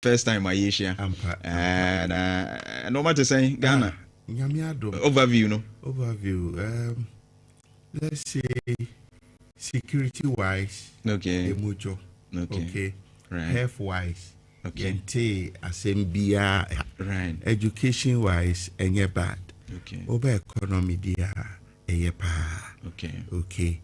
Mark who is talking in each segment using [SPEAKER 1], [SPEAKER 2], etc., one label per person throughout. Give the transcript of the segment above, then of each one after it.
[SPEAKER 1] First time I hear and no matter saying Ghana. Overview, no?
[SPEAKER 2] Overview. Let's say security wise,
[SPEAKER 1] okay.
[SPEAKER 2] Emujo. Okay.
[SPEAKER 1] Right.
[SPEAKER 2] Health wise,
[SPEAKER 1] okay.
[SPEAKER 2] Yente asembia.
[SPEAKER 1] Right.
[SPEAKER 2] Education wise, enye bad.
[SPEAKER 1] Okay.
[SPEAKER 2] Over economy dia eyepa.
[SPEAKER 1] Okay.
[SPEAKER 2] Okay.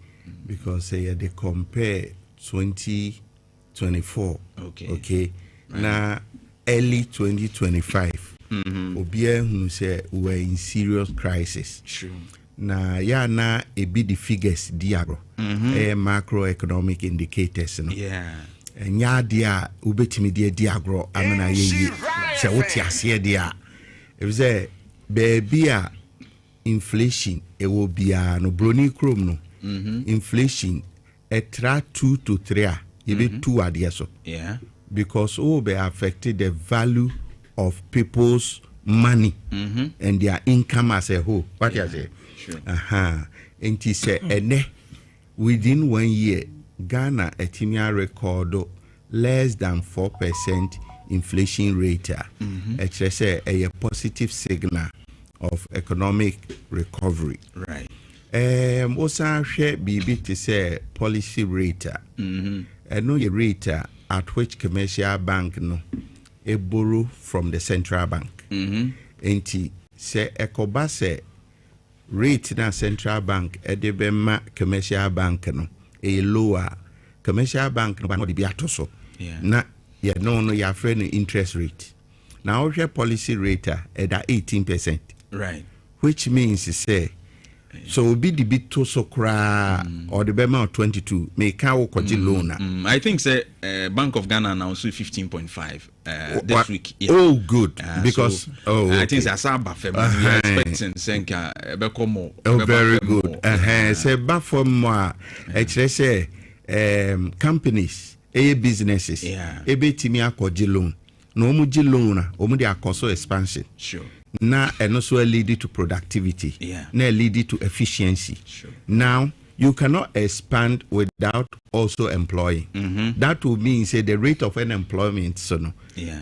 [SPEAKER 2] Because they compare 2024.
[SPEAKER 1] Okay.
[SPEAKER 2] Okay.
[SPEAKER 1] Right.
[SPEAKER 2] Now early 2025. Obia who say we're in serious crisis.
[SPEAKER 1] True.
[SPEAKER 2] Na ya na ebi the figures diagro. Macroeconomic indicators no.
[SPEAKER 1] Yeah.
[SPEAKER 2] Nya dia ubetimi dia diagro amena ye. Se woti ase dia. If say baby a inflation e will be no broni chrome no. Inflation etra 2 to 3 ebe 2 adia so.
[SPEAKER 1] Yeah.
[SPEAKER 2] Because be affected the value of people's money and their income as a whole. What you say?
[SPEAKER 1] Sure.
[SPEAKER 2] And he said, within 1 year, Ghana etimia record less than 4% inflation rate. It's say a positive signal of economic recovery.
[SPEAKER 1] Right.
[SPEAKER 2] Also share BB to say policy rate. No rate at which commercial bank no borrow from the central bank. Enti say ekoba say rate na central bank edebema commercial bank no lower commercial bank no be atoso na ya no ya friend interest rate now our policy rate at 18%,
[SPEAKER 1] right,
[SPEAKER 2] which means say so be the bit to so cra or the bema 22 may can loan.
[SPEAKER 1] I think say Bank of Ghana now 15.5 this week.
[SPEAKER 2] Yeah. Oh, good. Because
[SPEAKER 1] so, I think that's our buffer. We are expecting Senka more.
[SPEAKER 2] Oh, very good. Say buffer more. Actually say companies, businesses, timi akọji loan. No muji loan, omu di akoso expansion.
[SPEAKER 1] Sure.
[SPEAKER 2] Now and also lead to productivity. Now lead to efficiency.
[SPEAKER 1] Sure.
[SPEAKER 2] Now you cannot expand without also employing. That would mean say the rate of unemployment so no.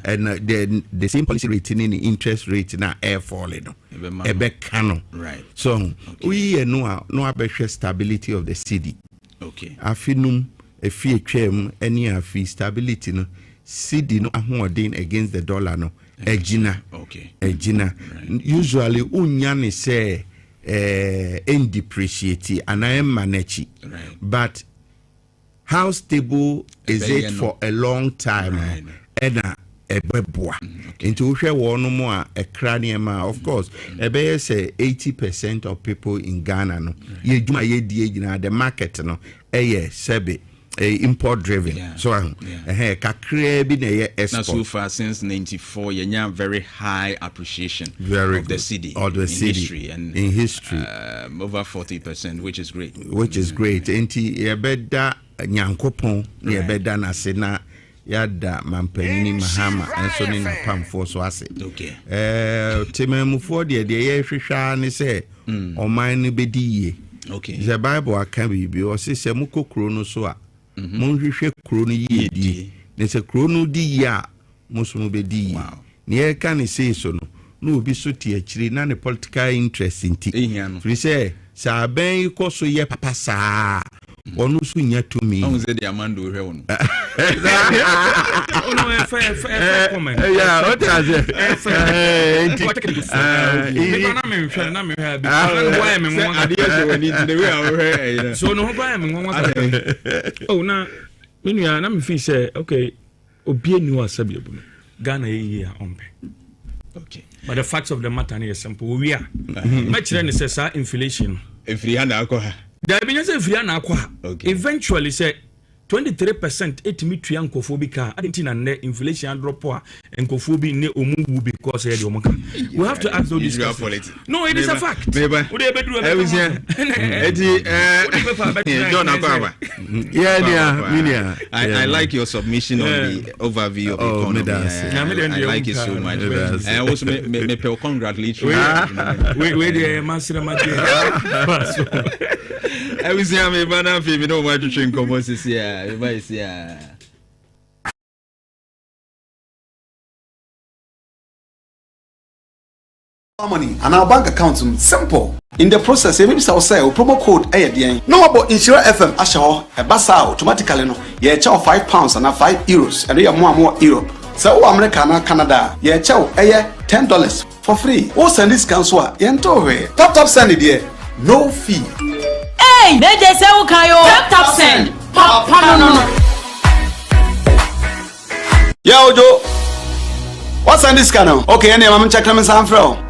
[SPEAKER 2] And the same policy rate in the interest rate now air falling.
[SPEAKER 1] Right.
[SPEAKER 2] So we no better stability of the city.
[SPEAKER 1] Okay.
[SPEAKER 2] Afinum a fee chem any fee stability no city no ahoden against the dollar no. Ejina.
[SPEAKER 1] Okay.
[SPEAKER 2] Ejina. Right. Usually unyani say depreciate and I am manage.
[SPEAKER 1] Right.
[SPEAKER 2] But how stable is it for a long time?
[SPEAKER 1] Right.
[SPEAKER 2] And into one more a cranium, of course. Ebe say 80% of people in Ghana no. Ye the market no. Sebe. Import driven. So
[SPEAKER 1] now so far since 94 you very high appreciation of the city history and
[SPEAKER 2] in history
[SPEAKER 1] over 40%, which is great.
[SPEAKER 2] Enti yebeda nyankopon yebeda na sena yada mampanini mahama enso ni napamfo so ase.
[SPEAKER 1] Okay.
[SPEAKER 2] Tememufo de ye hwehwa ne se oman no bedi ye.
[SPEAKER 1] Okay.
[SPEAKER 2] The Bible aka bibi o se mukokro no so a monhwehwe kro no yie di ne se kro no di ya musumu be di.
[SPEAKER 1] Wow.
[SPEAKER 2] Ne e ka ne se so no obi so ti akiri na ne political interest nti free say sa ben ko so ye papa saa onu so nya to me
[SPEAKER 1] how say the amando hwe onu
[SPEAKER 3] ono efe comment
[SPEAKER 2] yeah what is it
[SPEAKER 3] na me hwe na me hwe bi why me won
[SPEAKER 1] ade so wani the way I hwe
[SPEAKER 3] so no why me won oh na me nua na me feel say okay obi enu asabi ebu Ghana ye ompe.
[SPEAKER 1] Okay.
[SPEAKER 3] But the facts of the matter is simple. We are much necessary inflation. Eventually say 23% etimi tua nkofobika adentina ne inflation drop and kofobi ne omu because the omoka. We have to ask those questions. No, it is a fact.
[SPEAKER 1] I like your submission on the overview of the economy. I like it so much. I also me congratulate you. I will say I'm a banana film. You know what to drink. Everybody say
[SPEAKER 4] money and our bank account simple. In the process, maybe say promo code ADN. No about Insure FM Ashaho, a basa automatically no. Yeah, chow £5 and €5 and you are more Europe. So America and Canada, yeah, chow $10 for free. Oh, send this council, yento Tap send it here. No fee.
[SPEAKER 5] Hey, they say tap send. No.
[SPEAKER 4] Yo, Joe. What's on this channel? Okay, and I'm checking some from.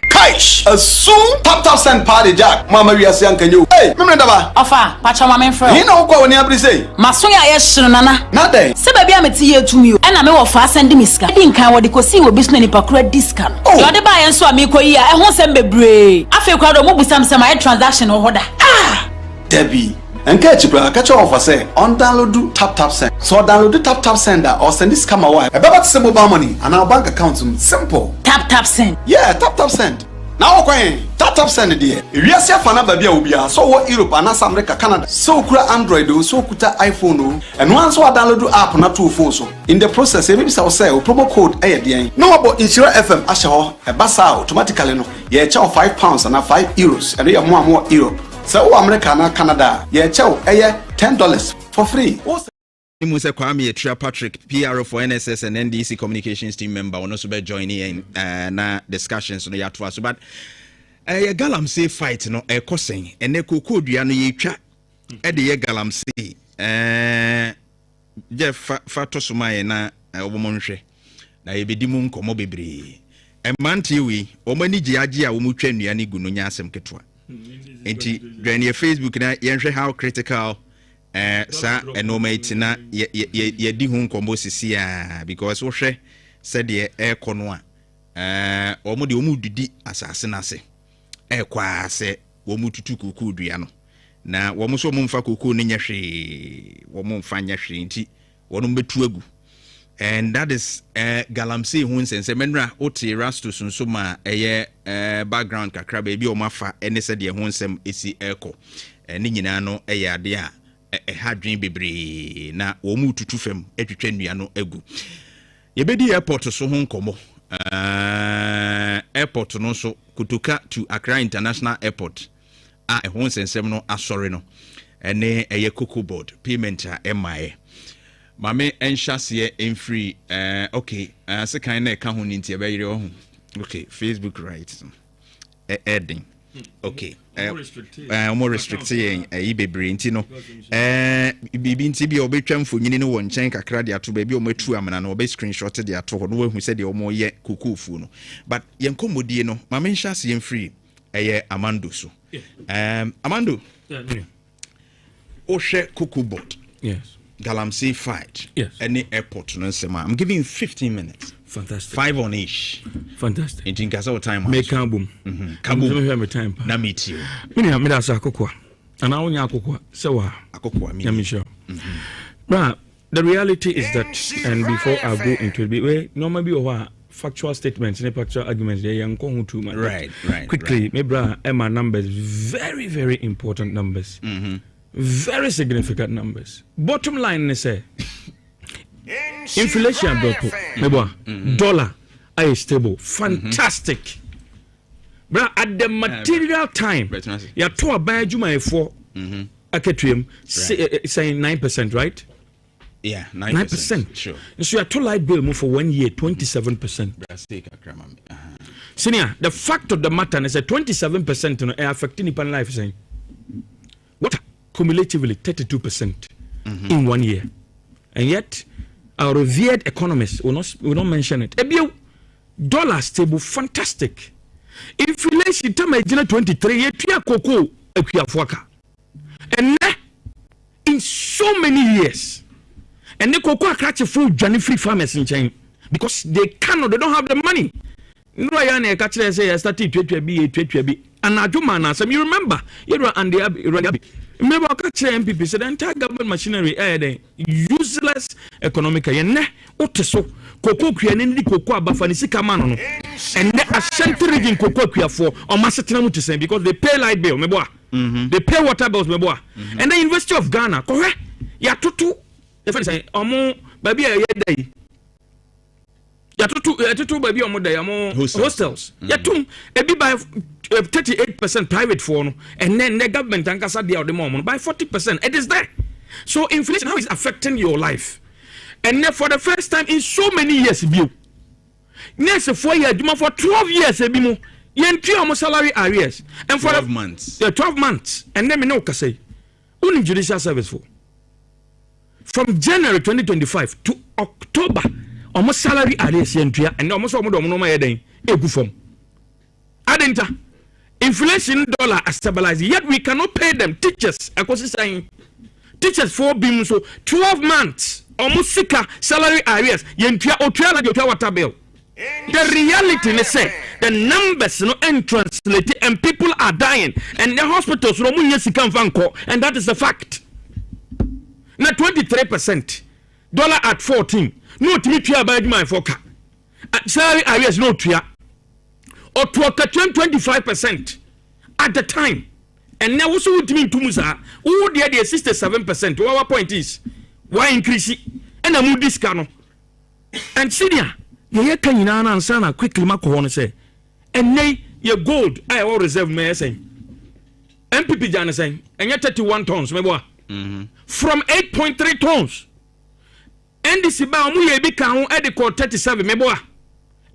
[SPEAKER 4] Kaish, a soon tap send party jack. Mama, we are saying, can you? Hey, remember that?
[SPEAKER 5] Ofa, pacha mama friend.
[SPEAKER 4] You know what when you say?
[SPEAKER 5] Masoya yes nana.
[SPEAKER 4] Nothing.
[SPEAKER 5] Se baby am tie to me. And am ofa send me sika. Din kan wo de ko si wo business ni pakura discount. You dey buy enso am ko yi a ehun sem bebre. Afi kwa do mo busam sem my transaction o hoda. Ah!
[SPEAKER 4] Debbie. And catch you, catch your offer say on download tap send. So download tap sender or send this camera wire. About the mobile money and our bank account simple.
[SPEAKER 5] Tap send.
[SPEAKER 4] Yeah, tap send. Now okay, tap send it there. If you see a fan baby ubia, so what Europe and America, Canada, so kura Android, so kuta iPhone, and once we download app na 2 phone so. In the process, maybe say promo code ADN. No about Insure FM Ashaho, a basa automatically no. Yeah, chow £5 and €5 and you are more Europe. So America and Canada, yeah, chow $10 for free.
[SPEAKER 1] Musa Kwame Tria Patrick, PRO for NSS and NDC communications team member, will also be joining in na discussions on the Yatwa. But a galamsey fight no a cousin and a cuckoo diano ye chat at the galamsey. Jeff Fatosumai na a woman she. Na ye be dimun comobibri. A man tiwi, or many giagia will move train yani gununyasem ketwa. Enti join your Facebook na yenche how critical sa enomate na ye di hu nkombo sisi a because wo hwe said ye ekono a omo de omu didi asase na se ekwa se wo mu tutu kuku dua no na wo mo so mo mfa kuku ne nyehwe wo mo mfa nyehwe nti wono betu agu. And that is galamsey hu nsense menra oti rastus nso ma background kakra ba bi o mafa ene se de hu nsem esi eko ne nyina no ade a hadwen bebre na wo mu tutu fam atwetwa nnua no agu. Yebedi airport so ho nkomo airport no so Kutuka to Accra International Airport a ho nsensem no asore no ene Cocoa board payment a MIA mame enhyase enfree okay se kan na ka ho ninti e be yire ho okay Facebook right adding okay more restricted bebre nti no bibi nti bi obetwa mfonyini no wo nchen kakra de ato ba bi o matu amana no obe screenshot de ato ho no wahu se de o mo ye kukufu no but yen komodie no mame enhyase enfree Amando so Amando o hwe Cocoa board
[SPEAKER 3] yes
[SPEAKER 1] Galamsey fight.
[SPEAKER 3] Yes.
[SPEAKER 1] Any airport no sema. I'm giving you 15 minutes.
[SPEAKER 3] Fantastic.
[SPEAKER 1] 5 on each.
[SPEAKER 3] Fantastic.
[SPEAKER 1] In Tinkasa time.
[SPEAKER 3] Make boom.
[SPEAKER 1] Kabum.
[SPEAKER 3] Have my time.
[SPEAKER 1] Na meet you.
[SPEAKER 3] Me da sa akokwa. Ana onya akokwa. Sewa.
[SPEAKER 1] Akokwa me.
[SPEAKER 3] Na me sure. But the reality is that, and before I go into it, we normally be factual statements, factual arguments. They are going too much.
[SPEAKER 1] Right.
[SPEAKER 3] Quickly, me bra, Emma numbers, very, very important numbers. Very significant numbers. Bottom line is inflation dollar is stable. Fantastic. Bra at the material time ya to aban adwuma efo aketuem saying 9%, right?
[SPEAKER 1] Yeah, 9%. Sure.
[SPEAKER 3] So you to light bill for 1 year 27%. Senior, the fact of the matter is that 27% no affecting upon life saying what cumulatively 32% in 1 year, and yet our revered economists will not mention it. Dollar stable, fantastic. Inflation time 23 year cocoa and in so many years, and the cocoa catch a full journey free farmers in China because they don't have the money. No, I catch say I started to be and I do man. You remember you and the remember MPP said the entire government machinery useless economic yenne oteso cocoa kwiane cocoa abafani sika man no and the Ashanti region cocoa kwiafo o masetena mu to say because they pay light bill they pay water bills and the University of Ghana kohwe ya tutu the friend say omo baby ya dai ya tutu etutu baby omo da yamo hostels yatum ebi by 38% private for no and then the government ankasa dia the mom by 40%. It is there. So inflation, how is affecting your life? And then for the first time in so many years, next 4 years, for 12 years, you salary arrears. And for
[SPEAKER 1] 12 months.
[SPEAKER 3] 12 months. And then we know say, only judicial service for. From January 2025 to October, almost salary arrears and almost inflation dollar is stabilizing, yet we cannot pay them. Teachers, teachers for being so 12 months almost sicker salary arrears water bill. The reality is say the numbers no translate and people are dying and the hospitals no and that is the fact. Now 23% dollar at 14 no to me by my forecast salary arrears no to or to 25% at the time. And now also would mean to Musa, who did the 67%. Our point is, why increase it? And a mood discount. And senior, you can you answer quickly, Macron say, and nay, your gold, I will reserve me saying. MPP Jana saying, and yet 31 tons, my boy. From 8.3 tons. And this is about me, a big count at the court 37, my boy.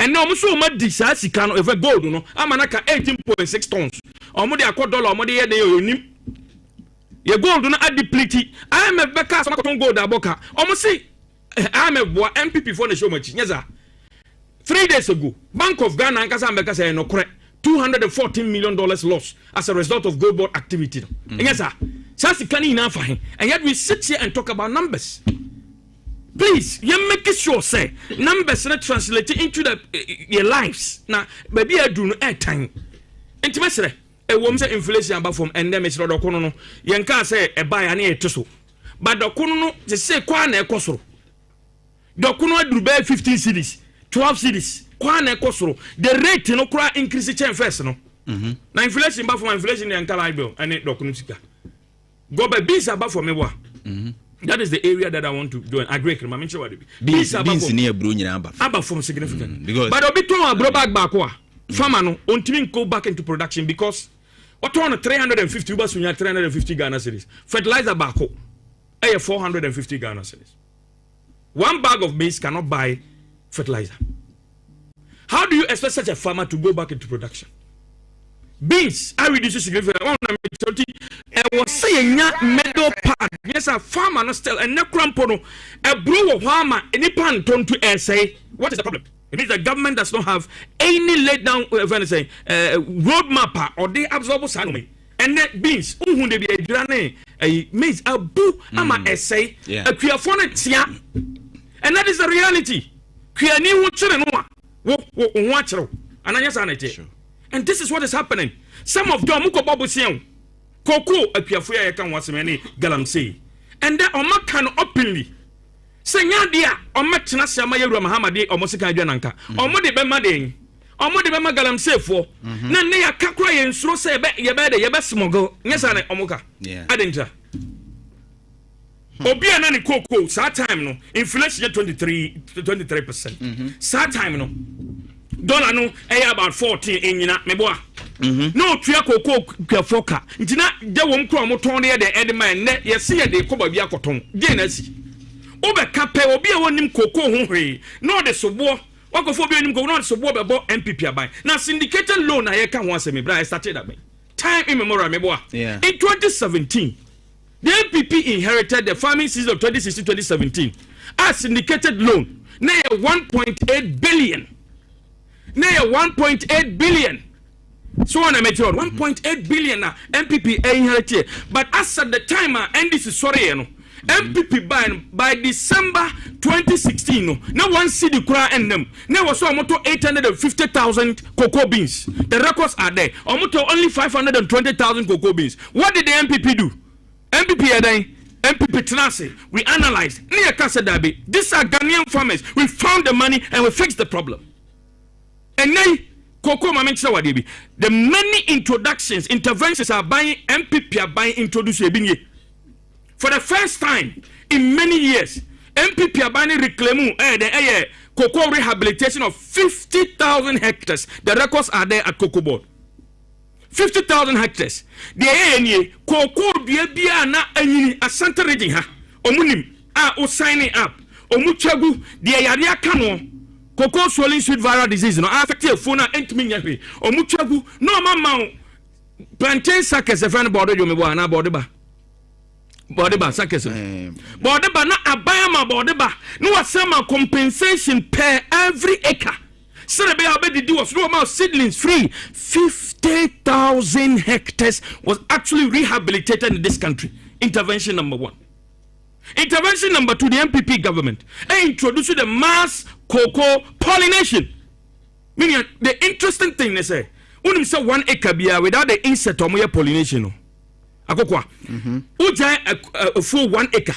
[SPEAKER 3] And now so much this can over gold, no. I'm anaka 18.6 tons. Omodi akọ dollar omodi ye de onim. Ye gold no adeplete. I am a beka some gold aboka. Omo say I am a MPP for the show much. Yes sir. 3 days ago, Bank of Ghana ankasa mbeka say no correct. $214 million loss as a result of gold board activity. Yes sir. Sasi can enough for him. And yet we sit here and talk about numbers. Please, you make sure say numbers not translated into your lives. Now, baby, I do no airtime. Intimacy, a woman's inflation about from endemic or docono. Yanka say a buy an ear to so. But docono, they say quan a cosro. Docono do bear 15 cities, 12 cities, quan a cosro. The rate no cry increase the chain first, no. Now, inflation about from inflation and Calibio and it docunutica. Go by bees about for me. That is the area that I want to do an agree. I'm sure what it
[SPEAKER 1] beans near Brunia
[SPEAKER 3] above from significant.
[SPEAKER 1] Because
[SPEAKER 3] but a bit more brought back farmer no until go back into production because what on 350 bus when you 350 Ghana cedis. Fertilizer back 450 Ghana cedis. One bag of maize cannot buy fertilizer. How do you expect such a farmer to go back into production? Beans, I reduce significantly. I was saying middle part. Yes, a farmer not still and no crampono. A brew of farmer any pan turn to say what is the problem? It means the government does not have any laid down roadmap or they absorb sanome. And that beans, who they be a granny, a maize, a boo, ama essay, a queer tia. And that is the reality. Queer new children, watch and I just annotate. And this is what is happening. Some of them muko babu siyan. Koko apiafuya ya kan wasemeni galamsey. And then oma can openly. Senya dia oma tina siama yeru Muhammad omo sika adwananka. Omo de bema den. Omo de bema galamsey fo. Na ne ya kakura ye nsuro se ye be smuggle. Nyesa ne omoka. Adenja. Obi anani koko sa time no inflation 23%. Sa time no dollar no about 14 enyina meboa no tua koko kwafoka ntina de wom kro mo ton de edman ne yesi ye de koba bia koton de na si obeka pe obi a wonim koko ho hwe no de sobo wakofo bi onim koko no de sobo bebo MPP aban na syndicated loan na ye ka ho asemi bra I started that time immemorial meboa in 2017 the MPP inherited the farming season of 2016-2017 as syndicated loan na 1.8 billion. Now 1.8 billion. So on a meteor 1.8 billion na MPP inherited. But as at the time and this is sorry MPP by December 2016 no one see the cry and them. Now was so moto 850,000 cocoa beans. The records are there. Almost only 520,000 cocoa beans. What did the MPP do? MPP Tenase, we analyzed. These are Ghanaian farmers. We found the money and we fixed the problem. And then, the many interventions are buying, MPP are buying introducing. For the first time in many years, MPP are buying reclaim cocoa rehabilitation of 50,000 hectares. The records are there at Cocoa Board. 50,000 hectares. The ANA cocoa bia na anyini asante region ha. Omunim o signing up. Omuchagu the area kano cocoa swelling sweet viral disease no affect your phone entimi nyape. Omuchagu no mama plantain suckers e friend board you me bo na board ba suckers. Board ba na abayama board ba. No wasama compensation per every acre. Serebe abedi was no amount seedlings free. 50,000 hectares was actually rehabilitated in this country. Intervention number 1. Intervention number 2, the MPP government introduced the mass cocoa pollination. Meaning the interesting thing they say, when say 1 acre bia without the insect or more pollination. Akokwa. Uja a full 1 acre.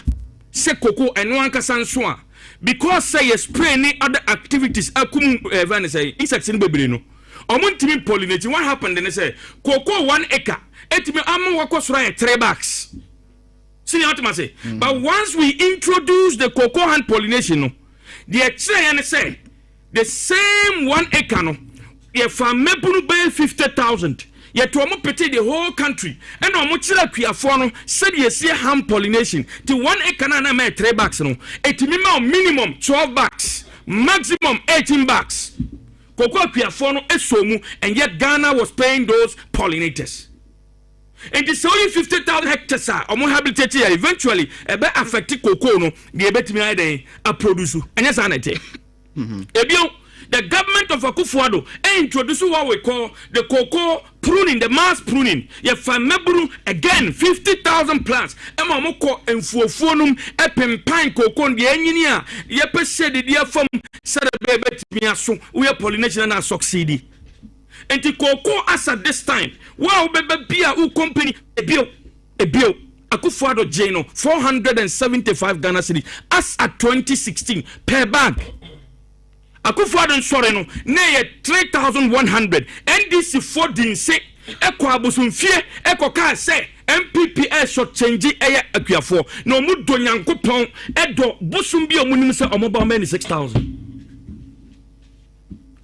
[SPEAKER 3] Say cocoa and one kasanswa. Because say you spray any other activities say insects in baby no omuntimi pollinating. What happened then they say cocoa 1 acre etimi amu wakosra 3 bags. See what I say. But once we introduce the cocoa hand pollination no the extra say the same 1 acre no ye farm mebunu by 50,000 yet to omo pete the whole country and omo chira kuafo no said ye see hand pollination the 1 acre na na 3 bags no etimi ma minimum 12 bags maximum 18 bags cocoa kuafo no esomu and yet Ghana was paying those pollinators. And it's only 50,000 hectares omo habilitate eventually ebe affect cocoa no the ebetimi iden a produce and yes anete ebio. The government of Akufo-Addo introduced what we call the cocoa pruning, the mass pruning. Ye famebru again 50,000 plants. Ema moko enfuofonum epempine cocoa the engineer. Ye pese the dear from Sadabebe Miaso. We are pollination and succeed. And the cocoa as at this time. Wow, bebe bia u company ebio. Akufo-Addo Jeno 475 Ghana cedis as at 2016 per bag. Akufo-Addo sorry no na 3,100 NDC 4 din se ekwa abosomfie ekoka se MPP short change eye akuafo na omu do nyankopon edo bosom bi omunim se omoba ma ni 6,000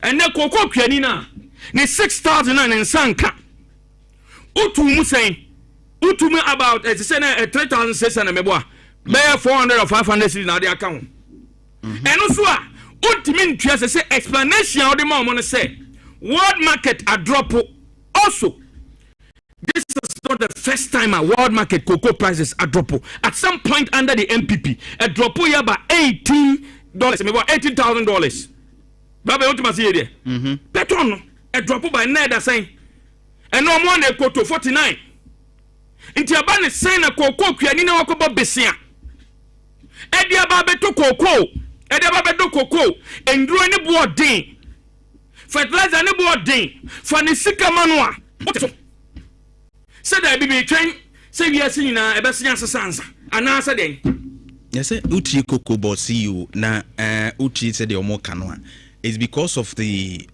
[SPEAKER 3] ene kokko kwani na ni 6,000 na nsanka utu mu sen utu me about say na 3,600 meboa be 400 or 500 cedis na dey account eno so a ultimate say explanation of the moment say world market a drop also. This is not the first time a world market cocoa prices a drop. At some point under the MPP, a drop here by $18, maybe $18,000. Baba, what you say there? Peton a drop by neither saying, and no one a quote 49. Into a ban saying a cocoa kuanina wakoba besia. Edia babe to cocoa. Edaba do cocoa enduro ne board din fertilizer ne board din fa ne sika manua said I be train say we are seeing na e be senya sesansa ana say den
[SPEAKER 1] yes say uti cocoa board CEO na uti say the omo kano is because of the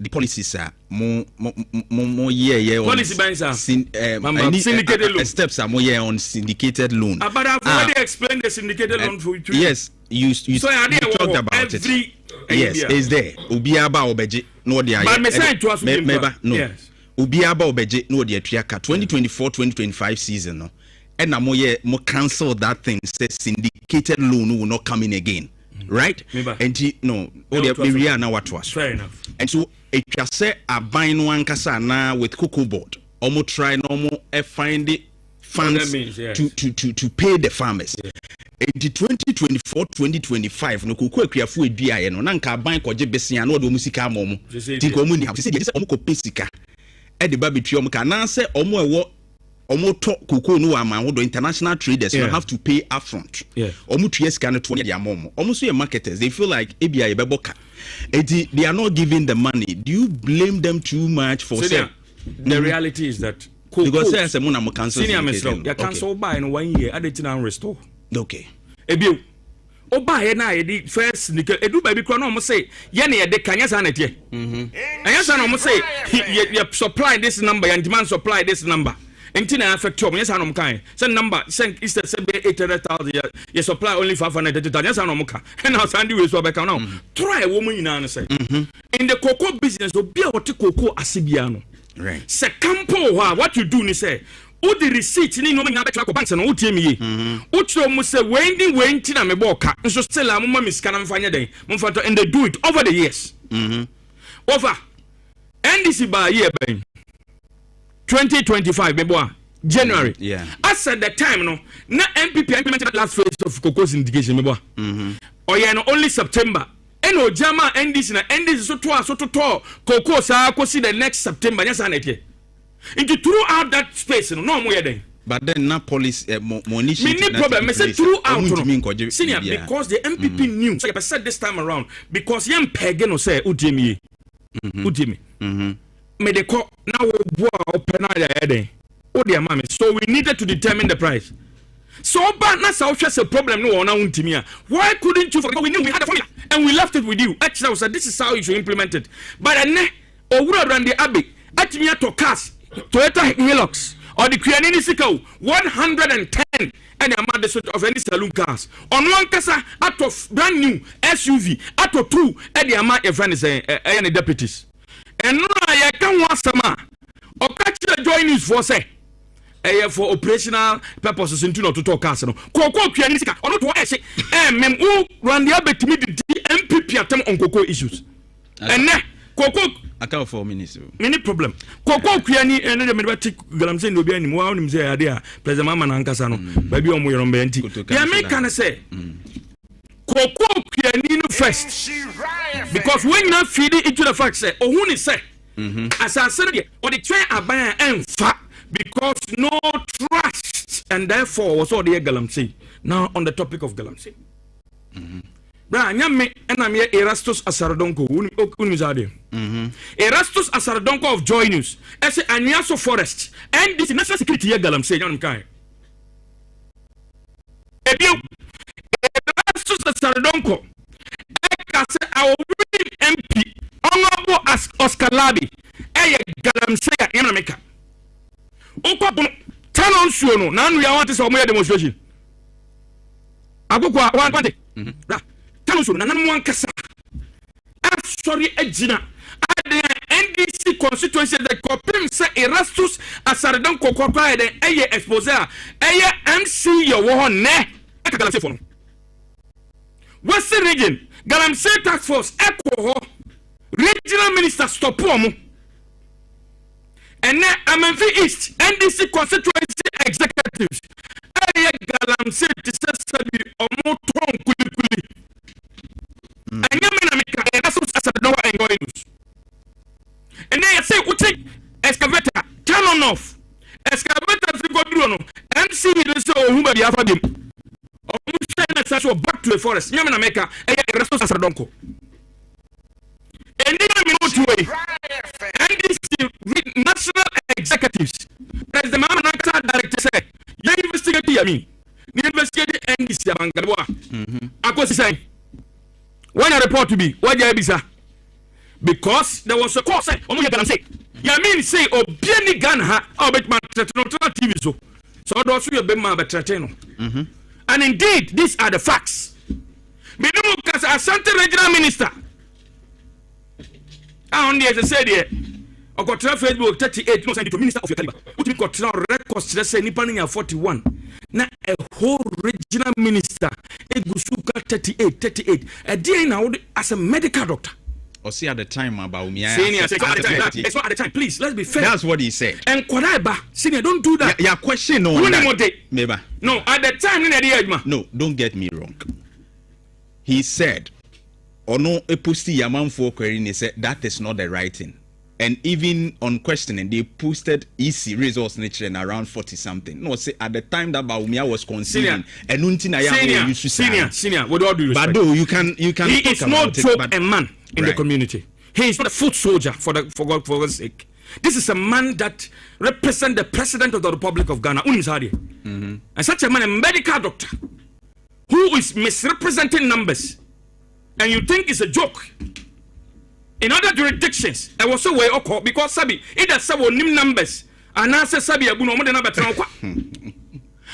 [SPEAKER 1] policies mo
[SPEAKER 3] policy banks syndicated loan
[SPEAKER 1] steps are more on syndicated loan.
[SPEAKER 3] But I've already explained the syndicated loan for you.
[SPEAKER 1] Yes, you talked about it. Yes, it's there. Ubiaba obeje no dia.
[SPEAKER 3] But me say to us
[SPEAKER 1] no. Yes. Ubiaba obeje no dia tuaka 2024-2025 season no. And mo cancel that thing say syndicated loan will not come in again. Right? And we are now what was
[SPEAKER 3] fair enough.
[SPEAKER 1] And so it just say a buying one kasa na with Cocoa Board. Almost try normal find the funds to pay the farmers. In the 2024-2025, no cocoa kriafu edua no na nka ban koje besia na odo musika momo. Tiko mu ni ha say omo ko pesika. E de ba betwi omo ka na say omo ewo omo to cocoa no ama hodo international traders you have to pay upfront. Omo tuye sika no to ya momo. Omo so marketers they feel like ebia ye beboka. They are not giving the money. Do you blame them too much for saying
[SPEAKER 3] the reality is that
[SPEAKER 1] because say mo na mo cancel
[SPEAKER 3] senior Mr. You cancel buy in 1 year added and restore.
[SPEAKER 1] Okay.
[SPEAKER 3] Ebio oba ye na ye di first nickel edu baby kro no mo say ye na ye de kanya sa na tie anya sa no mo say you supply this number and demand supply this number Enti na affect you. Yes, anom kan. Say number, say is say 800,000. You supply only 530,000. Yes, anom kan. And now Sandy we so back now. Try a woman in an say. In the cocoa business, obi a wote cocoa asibia no.
[SPEAKER 1] Right.
[SPEAKER 3] Say campo what you do ni say. Who the receipt ni no me nya betwa ko bank na wotie me ye. Utro mu say wendi na me boka. Nso still a mama miska na mfanya den. Mfa and they do it over the years. Over NDC by year ben 2025 beboa January.
[SPEAKER 1] Yeah.
[SPEAKER 3] As at the time no na MPP implemented the last phase of cocoa syndication beboa. Or yeah no only September. Eno jama NDC na NDC so to cocoa sa ko see the next September nya sa na tie. Into throughout that space no more then.
[SPEAKER 1] But then na police money
[SPEAKER 3] many problem me say throughout senior because the MPP knew so I said this time around because yam pege no say udimi me de ko na wo boa open na ya den o de ma me so we needed to determine the price so but na say a problem no na untimi a why couldn't you we knew we had a formula and we left it with you actually I said this is how you should implement it but then owura rande abi atimi to cars Toyota Hilux or the Kuyanini Sikau 110 and a mother of any saloon cars on one casa out of brand new SUV out of two and the amount of friends and deputies and no I can't want some or catch the join news for say for operational purposes into not to talk cars no Coco Kuyanini Sika or not what I say mem who run the abet me the MPP attempt on Coco issues and then Coco
[SPEAKER 1] account for minutes.
[SPEAKER 3] Many problem. Coco Kuani and the Medbatic Galamsen will be any more him say idea. President Mama Nankasano, maybe on your own benti. The American say Coco Kuani first. Because when you feed it into the fact say, oh, who is say, as I said, or the train are buying and fat because no trust, and therefore was all the Galamse. Now on the topic of Galamse. Bra nyame na me Erastus Asarodonko unizade Erastus Asarodonko of Joy News ese Anyaso Forest and this national security ye galam say nyam kan ebio Erastus Asarodonko eka se our MP honorable as Oscar Labi eye galam say nyam meka okwa tell on suo no na anu ya want say omo demonstration akokwa wan kwante so na one kasa sorry ejina NDC constituency the copim say Erastus Asarodon kokokwa de eye exposer eye MC your one ne akagala say for Western region Galamsey task force echo regional minister stop omo and Amanfi East NDC constituency executives eye Galamsey to say omo ton kuli and then I say, we take excavator, turn on off. Excavator to go through. MC will say, oh, who may be after them. Or we send a back to the forest. Yamana Meka, a Erastus Asarodonko. And then we go to and this national executives, as the Mama Naka director said, you investigate me. You investigate NDC Bangalore. I was saying. When I report to be, what you say? Because there was a course. Oh, you can say. You mean say, oh, Biani Ganha, oh, but my TV so. So those who have been my betrateno. And indeed, these are the facts. Because Asante Regional Minister. I only as I said here. I got Facebook 38, no, to Minister of your caliber. What we got records, let's say, Nippon 41. Now, a whole regional minister, Egusuka 38. A day now, as a medical doctor.
[SPEAKER 1] Or see at the time about me.
[SPEAKER 3] Senior, it's not at the time, please, let's be fair.
[SPEAKER 1] That's what he said.
[SPEAKER 3] And Kwadaiba, senior, don't do that.
[SPEAKER 1] Yeah, question on that. Maybe.
[SPEAKER 3] No, at the time,
[SPEAKER 1] no, don't get me wrong. He said, or no, a pusti yaman for query, he said, that is not the right thing. And even on questioning, they posted easy results nature and around 40 something. No, say at the time that Baumia was conceiving, and
[SPEAKER 3] senior, with all due respect.
[SPEAKER 1] But though you can
[SPEAKER 3] he is not a man in the community. He is not a foot soldier for God's sake. This is a man that represents the president of the Republic of Ghana, and such a man, a medical doctor, who is misrepresenting numbers, and you think it's a joke. In other jurisdictions, I was so way because Sabi, either several numbers anase sabi abu no mo de na betra kwa.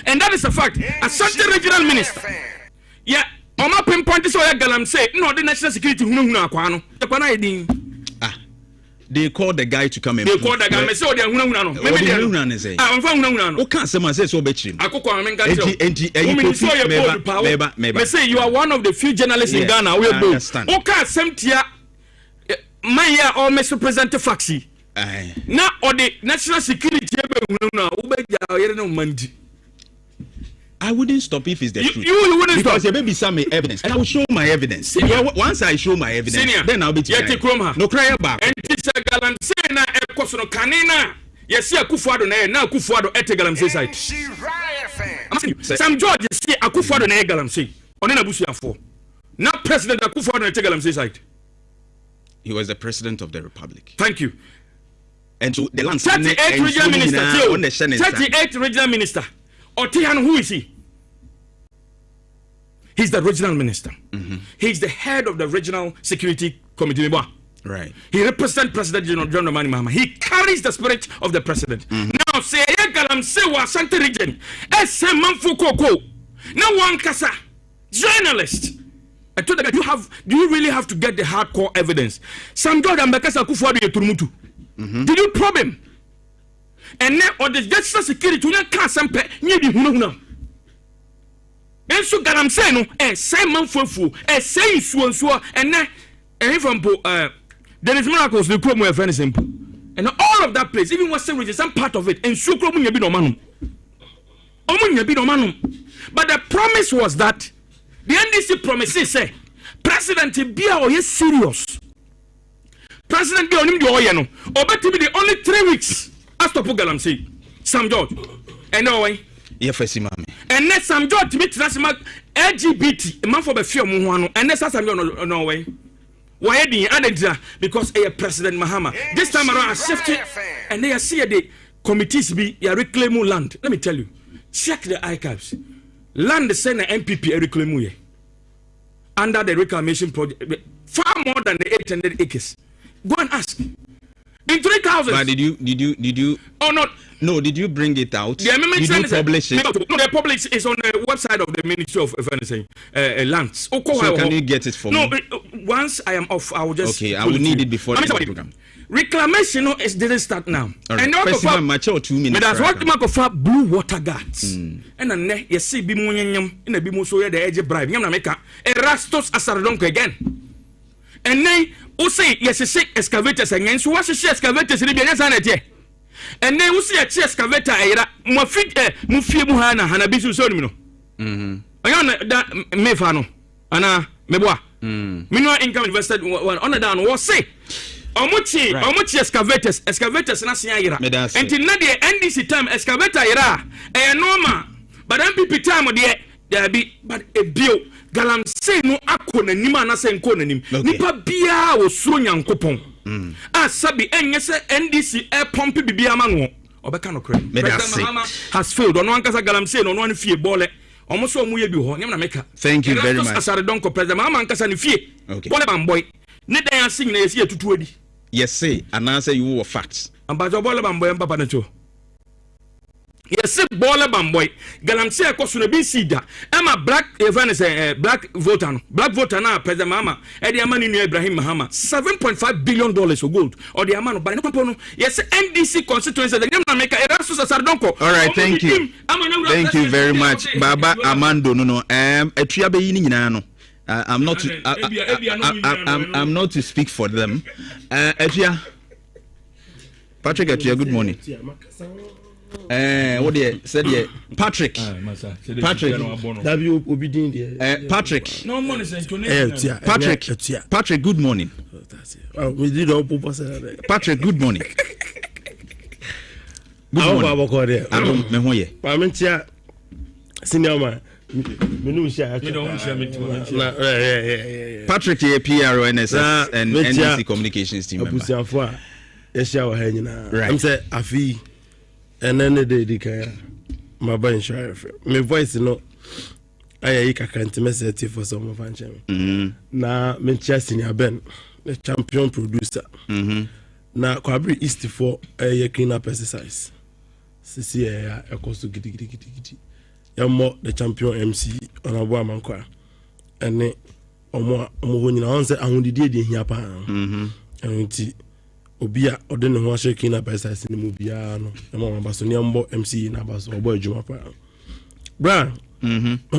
[SPEAKER 3] And that is a fact. Asante regional minister. Yeah, Oma pinpoint so ya galamsey no the national security hunu akwa no. E kwa na edin.
[SPEAKER 1] They called the guy to come and
[SPEAKER 3] they called the guy. Me say they huna no.
[SPEAKER 1] Maybe they huna say.
[SPEAKER 3] Ah, onfa huna no.
[SPEAKER 1] O kan say man say so be chim.
[SPEAKER 3] Akoko amenka tell.
[SPEAKER 1] Enti meba.
[SPEAKER 3] Me say you are one of the few journalists in Ghana we go. O kan asem tia man ya or me represent faxi. Na or the national security be huna no. O be ja yere no mandi.
[SPEAKER 1] I wouldn't stop if it's the truth.
[SPEAKER 3] You wouldn't
[SPEAKER 1] because
[SPEAKER 3] stop.
[SPEAKER 1] There may be some evidence, and I will show my evidence. Once I show my evidence,
[SPEAKER 3] Senior,
[SPEAKER 1] then I'll be no cry back.
[SPEAKER 3] And this galamsey na ekoso no kanina. Yes, Akufo-Addo na Akufo-Addo ete galamsey side. Sam George see Akufo-Addo na galamsey. Oni na busuafo. Now President Akufo-Addo ete galamsey side.
[SPEAKER 1] He was the president of the republic.
[SPEAKER 3] Thank you.
[SPEAKER 1] And so the land
[SPEAKER 3] 38 regional minister. 38 regional minister. Otihan, who is he? He's the regional minister. He's the head of the regional security committee.
[SPEAKER 1] Right.
[SPEAKER 3] He represents President John Dramani Mahama. He carries the spirit of the president. Now, say galamsey wa Asante region. Ese manfukoko. Now one kasa journalist. I told them that do you really have to get the hardcore evidence? Sam George and Bekasa Akufo-Addo yeturumutu. Did you probe him? And then or the national security you can't sample ni di huna. Enso galamsey no say manfufu say isuonso and then from there is miracles the kromo very simple. And all of that place even Western region some part of it and so kromo nya bi no manum. Omo nya bi no manum. But the promise was that the NDC promises say President Bia o serious. President Bia onim de oye no. Obeti be the only 3 weeks. Stop galamsey Sam George and no way
[SPEAKER 1] yefesi mame
[SPEAKER 3] and next Sam George me transma LGBT man for be fear mu ho ano and next Sam George no way why din adentia because President Mahama this time around accepted and they see the committees be ya reclaim land. Let me tell you, check the archives. Land send MPP reclaim here under the reclamation project far more than the 800 acres. Go and ask. In 3,000.
[SPEAKER 1] But did you?
[SPEAKER 3] Oh no.
[SPEAKER 1] No, did you bring it out?
[SPEAKER 3] The amendment
[SPEAKER 1] did you publish it?
[SPEAKER 3] No, the publish is on the website of the Ministry of Lands.
[SPEAKER 1] So can you get it for me?
[SPEAKER 3] No, once I am off, I will just.
[SPEAKER 1] Okay, I will need it before the program.
[SPEAKER 3] Reclamation didn't start now.
[SPEAKER 1] Right.
[SPEAKER 3] And
[SPEAKER 1] first of all, match out 2 minutes.
[SPEAKER 3] But that's what Mark of blue water guards. And then you see bimunyam in a bimuso the edge bribe. Yam make a Erastus Asarodonko again. And then who say yes, a sick excavators and so what's a excavators in the sanity? And then who see a excavator era Mufia Muhana Hanabisu Sonino. I on that Mefano Anna Meboa. Minor income invested one on the down was say. Omuchi excavators na ira. Until na the NDC time excavator ira. Normal. But MPP time there be but a bill galamsey no akona nima na se nko nanim. Nipa bia wo suro nyankopon. Asabi enye se NDC air pump bibia ma no. Obeka no kre. Has failed. Ono ankasa galamsey no no fie bole. Omo so omu ye bi ho. Nyam na meka.
[SPEAKER 1] Thank you very much.
[SPEAKER 3] Asare donko president mama ankasa ne fie. Bole bamboy. Ne dan asing na yesi etutu adi.
[SPEAKER 1] Yes, say, and answer you were facts.
[SPEAKER 3] And by the ball bamboy and papa nacho. Yes, say baller bamboy. Galamsey akosuna bi sida. Emma black even is a black voter. Black voter now President Mama. Edi amani ni Ibrahim Mahama. $7.5 billion of gold. Or the amount by no papono. Yes, NDC constituency. The name make Erastus Asardonko.
[SPEAKER 1] All right, than't you. Thank you very much, Baba Amando. No, etuya be yini nyina no. I'm not to speak for them. Etia, Patrick Etia, good morning. What do you said? Patrick. Patrick.
[SPEAKER 3] No money saying
[SPEAKER 1] Patrick, good morning. Patrick, good morning.
[SPEAKER 2] Senior man.
[SPEAKER 1] Patrick here, PRONSS and NDC communications team member.
[SPEAKER 2] Right. I'm saying Afi and then the can my insurance. My voice no I can't message for some of them. Na mentia senior Ben, the champion producer. Na Kwabri East for a clean up exercise.
[SPEAKER 6] sisi ya ekoso gidi yamo the champion MC onabo amankwa ene omo honyina onse ahundidi de hia pa enti obi a ode ne ho ahye na pesa sini mu bia no emo abaso ne mbo MC na abaso obo adwuma pa bra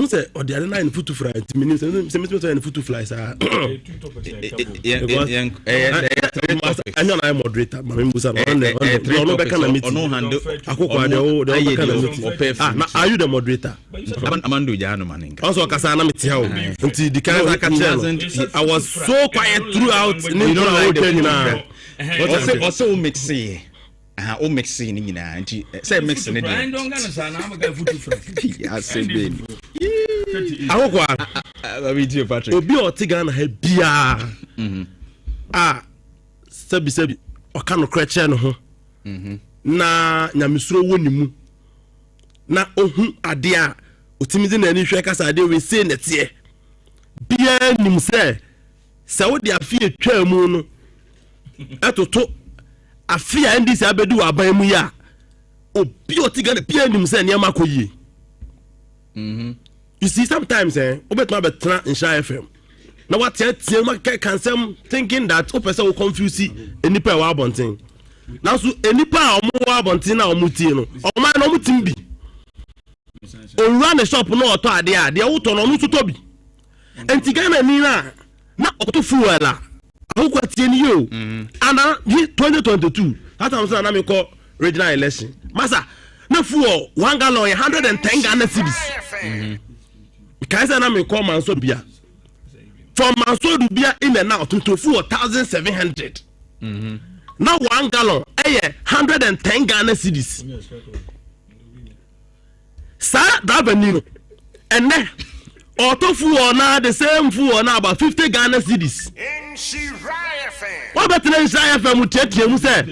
[SPEAKER 6] say ode are na in foot fly enti se me in foot fly sa anya na moderator ma me mbusa no be kana meeting
[SPEAKER 1] ono handle
[SPEAKER 6] akoko de kana meeting are you the moderator
[SPEAKER 1] amando jano maninga
[SPEAKER 6] also kasa na meeting ha enti the kind of catch I was so quiet throughout
[SPEAKER 1] you know how the nyina also mixing o mixing ni nyina anti say mixing ni
[SPEAKER 3] I don't gonna say na am ga futu fra
[SPEAKER 1] ya say be
[SPEAKER 6] akoko
[SPEAKER 1] video Patrick
[SPEAKER 6] obi otiga na ha bia sabi oka no kreche no ho na nyamesuro woni mu na ohun ade a otimizi na ani hwe kasa ade we say netie bia nim se wodi afie twa mu no etoto afia ndisi abedu aban mu ya obi otiga na bia nim se niam akoyie you see sometimes obetma betra in Shy FM na what tie ma can some thinking that o person will confuse enipa wa abonten na so enipa omo wa abonten na omo tie no omo na omo tim bi o run the shop no oto ade wo to no omo to bi enti Ghana ni na oto fuela akoko tie ni yo ana 2022 that time na me call regional election masa na fuel 1 gallon 110 Ghana cedis because na me call man so bia from Manso Dubia in and out to 4,700. Now 1 gallon, 110 Ghana cedis. Sir, Davenino, and then auto fuel now the same fuel now about 50 Ghana cedis. What better than Shy FM would take him say?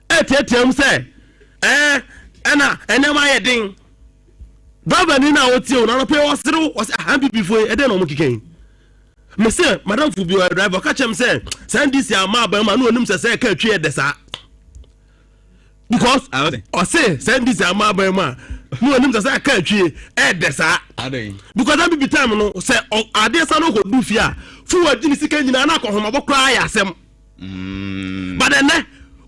[SPEAKER 6] Take him say, and then my ding. Davenino, what's you? Not pay was happy before I don't know what me say madam fu bi driver catch him say send this your ma ba ma no onim say ka twe de sa because I say send this your ma ba ma no onim say ka twe e de sa because that be time no say ade sa no go do fia fu wadi ni sika nyina na ko homa bo kra ya asem but then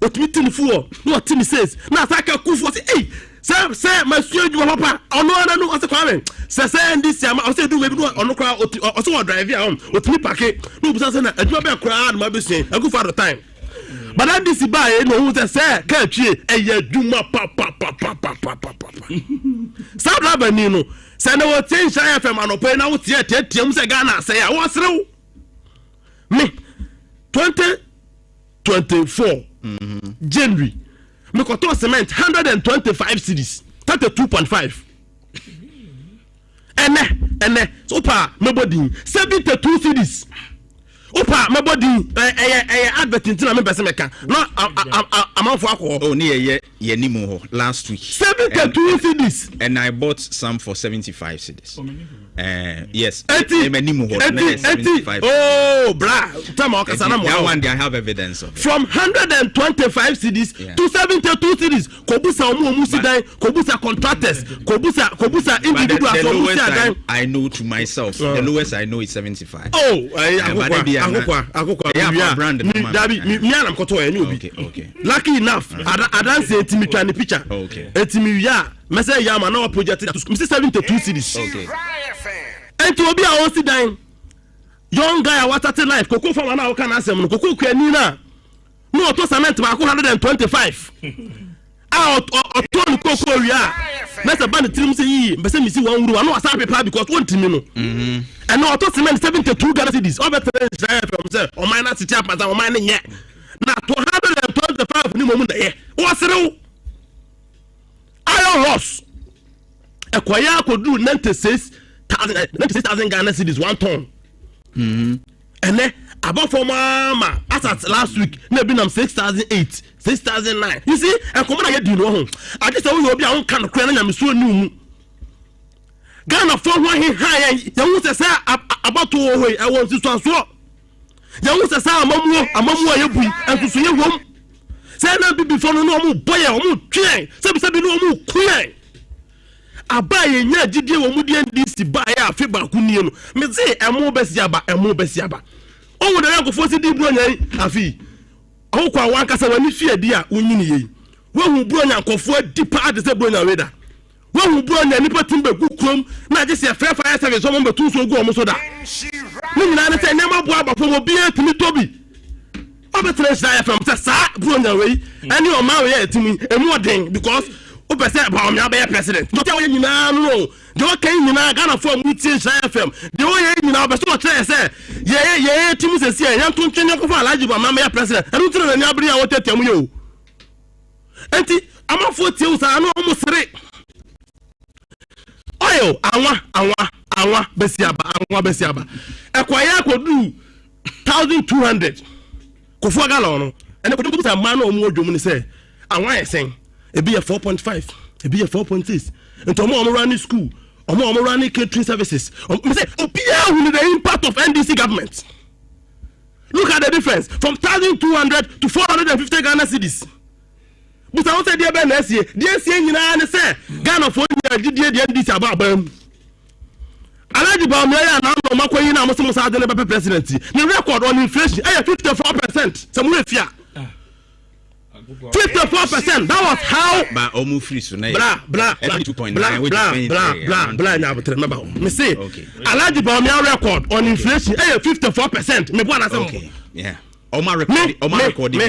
[SPEAKER 6] otimi fu no otimi says na sa ka ku fu say hey say monsieur you papa ono na no ose kwame say this am I say do we do ono kra ose wo drive here otimi pake no busa say na aduma be kra na ma be sen agu for the time but that this buy no who say ka twie eye aduma pa South Lebanon no say na wo tin Shy FM anopo na wo tie mu say Ghana say ya wo serew me 2024 January me koto cement 125 cedis 32.5 ene so pa me body 72 cedis opa me body advertising na me person meka no amanfo akọ
[SPEAKER 1] oh ne ye ni mu ho last week
[SPEAKER 6] 72 cedis
[SPEAKER 1] and I bought some for 75 cedis yes
[SPEAKER 6] 75 oh bra tell me
[SPEAKER 1] that one I have evidence of it.
[SPEAKER 6] From 125 cedis to 72 cedis kobusa omu sidan kobusa contractors kobusa individuals
[SPEAKER 1] the lowest I know to myself the lowest I know is 75
[SPEAKER 6] akokwa
[SPEAKER 1] yeah brand
[SPEAKER 6] dabi me am koto eni obi
[SPEAKER 1] okay
[SPEAKER 6] lucky enough I dance etimi twa ne picture
[SPEAKER 1] okay
[SPEAKER 6] etimi ya message ya ma na project that 72 cedis
[SPEAKER 1] okay
[SPEAKER 6] enti obi a o si dan young guy what at life koko farmer na o kan asem no koko kwani na no to cement ba 125 oton koko ria na se ban trim se yi mbese mi si wan wuru na o sa paper because won timi no and no to cement 72 Ghana cedis o better Shy FM say o man na city apasa o man nye na 225 ni momu na ye o serew iron ross ekwaya kodu 96,000 Ghana cedis 1 ton and then about for mama as at last week na be nam 6,008 6,009 you see and come na ye di no ho I just say we obi a won kan kra na nyameso ni mu Ghana for ho he high ya wu say about to ho I want to so ya wu say amamu ye bui ensusu ye wom say na be before no mu boy o mu twen say be no mu kuen abaye nya gidie wo mu die ndisi ba ya afi ba ku nie no me say emo besi aba o wo da yakofo si di bro nya afi o kwa wan kasa wani fie di a onyini yi wo hu bro nya akofo di pa de say bro nya weda wo hu bro nya nipa timbe gu krom na je se frɛ fire service o mo betu so gu o mo so da ni nyina ne say nema bo aba fo mo bi etimi tobi obetre shaya from sa bro nya we ani o ma we etimi emu odin because o pese ba o me abeye president do tell you nyina no do kan nyina Ghana for mu tie shaya fm de o ye nyina o pese o tell say ye etimi se se yan to ntwen ko fa alaji ba ma me president enu tire na nya bri a wo tetem ye o enti amafo tie usa no mo sere oyo anwa besiaba ekwaya kodu 1200 kofu gala no ene kodu kusa ma na omu odwom ni say anwa yesen ebi ye 4.5 ebi ye 4.6 ento omo running school omo running catering services me say opia hu the impact of NDC government. Look at the difference from 1200 to 450 Ghana cedis. But I want to say the SCA nyina ne say Ghana for the NDC ababam alaji ba me ya na no makoyi na mo sa de ne president ni record on inflation 54% some we fear 54%. That was how.
[SPEAKER 1] But almost free so now.
[SPEAKER 6] Blah 2.9. Blah. Now but remember, me say. Alaji Baumia record on inflation. 54%. Me boy na say.
[SPEAKER 1] Okay. Yeah. Oma record.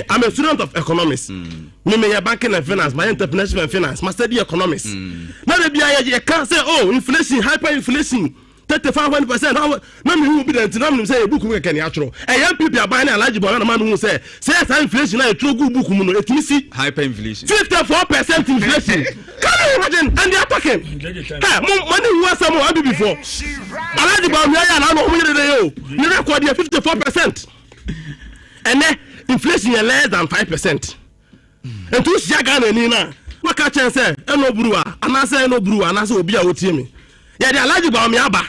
[SPEAKER 6] I'm a student of economics. Me banking and finance, my entrepreneurship and finance, my study economics. Now the BIA can't say, oh, inflation, hyperinflation. 35%. Now me who be the antinam say book we can actual. Young people are buying a large boy man who say inflation na true good book muno it me see
[SPEAKER 1] hyperinflation.
[SPEAKER 6] 54% inflation. Can you imagine? And they are talking. Hey, money who was someone do before. A large boy na no mo dey you record here 54%. And then inflation is less than 5%. And to see Ghana ni na. What can I say? No brewer. Anase no brewer. Anase obi a wotie me. Yeah, the large boy me aba.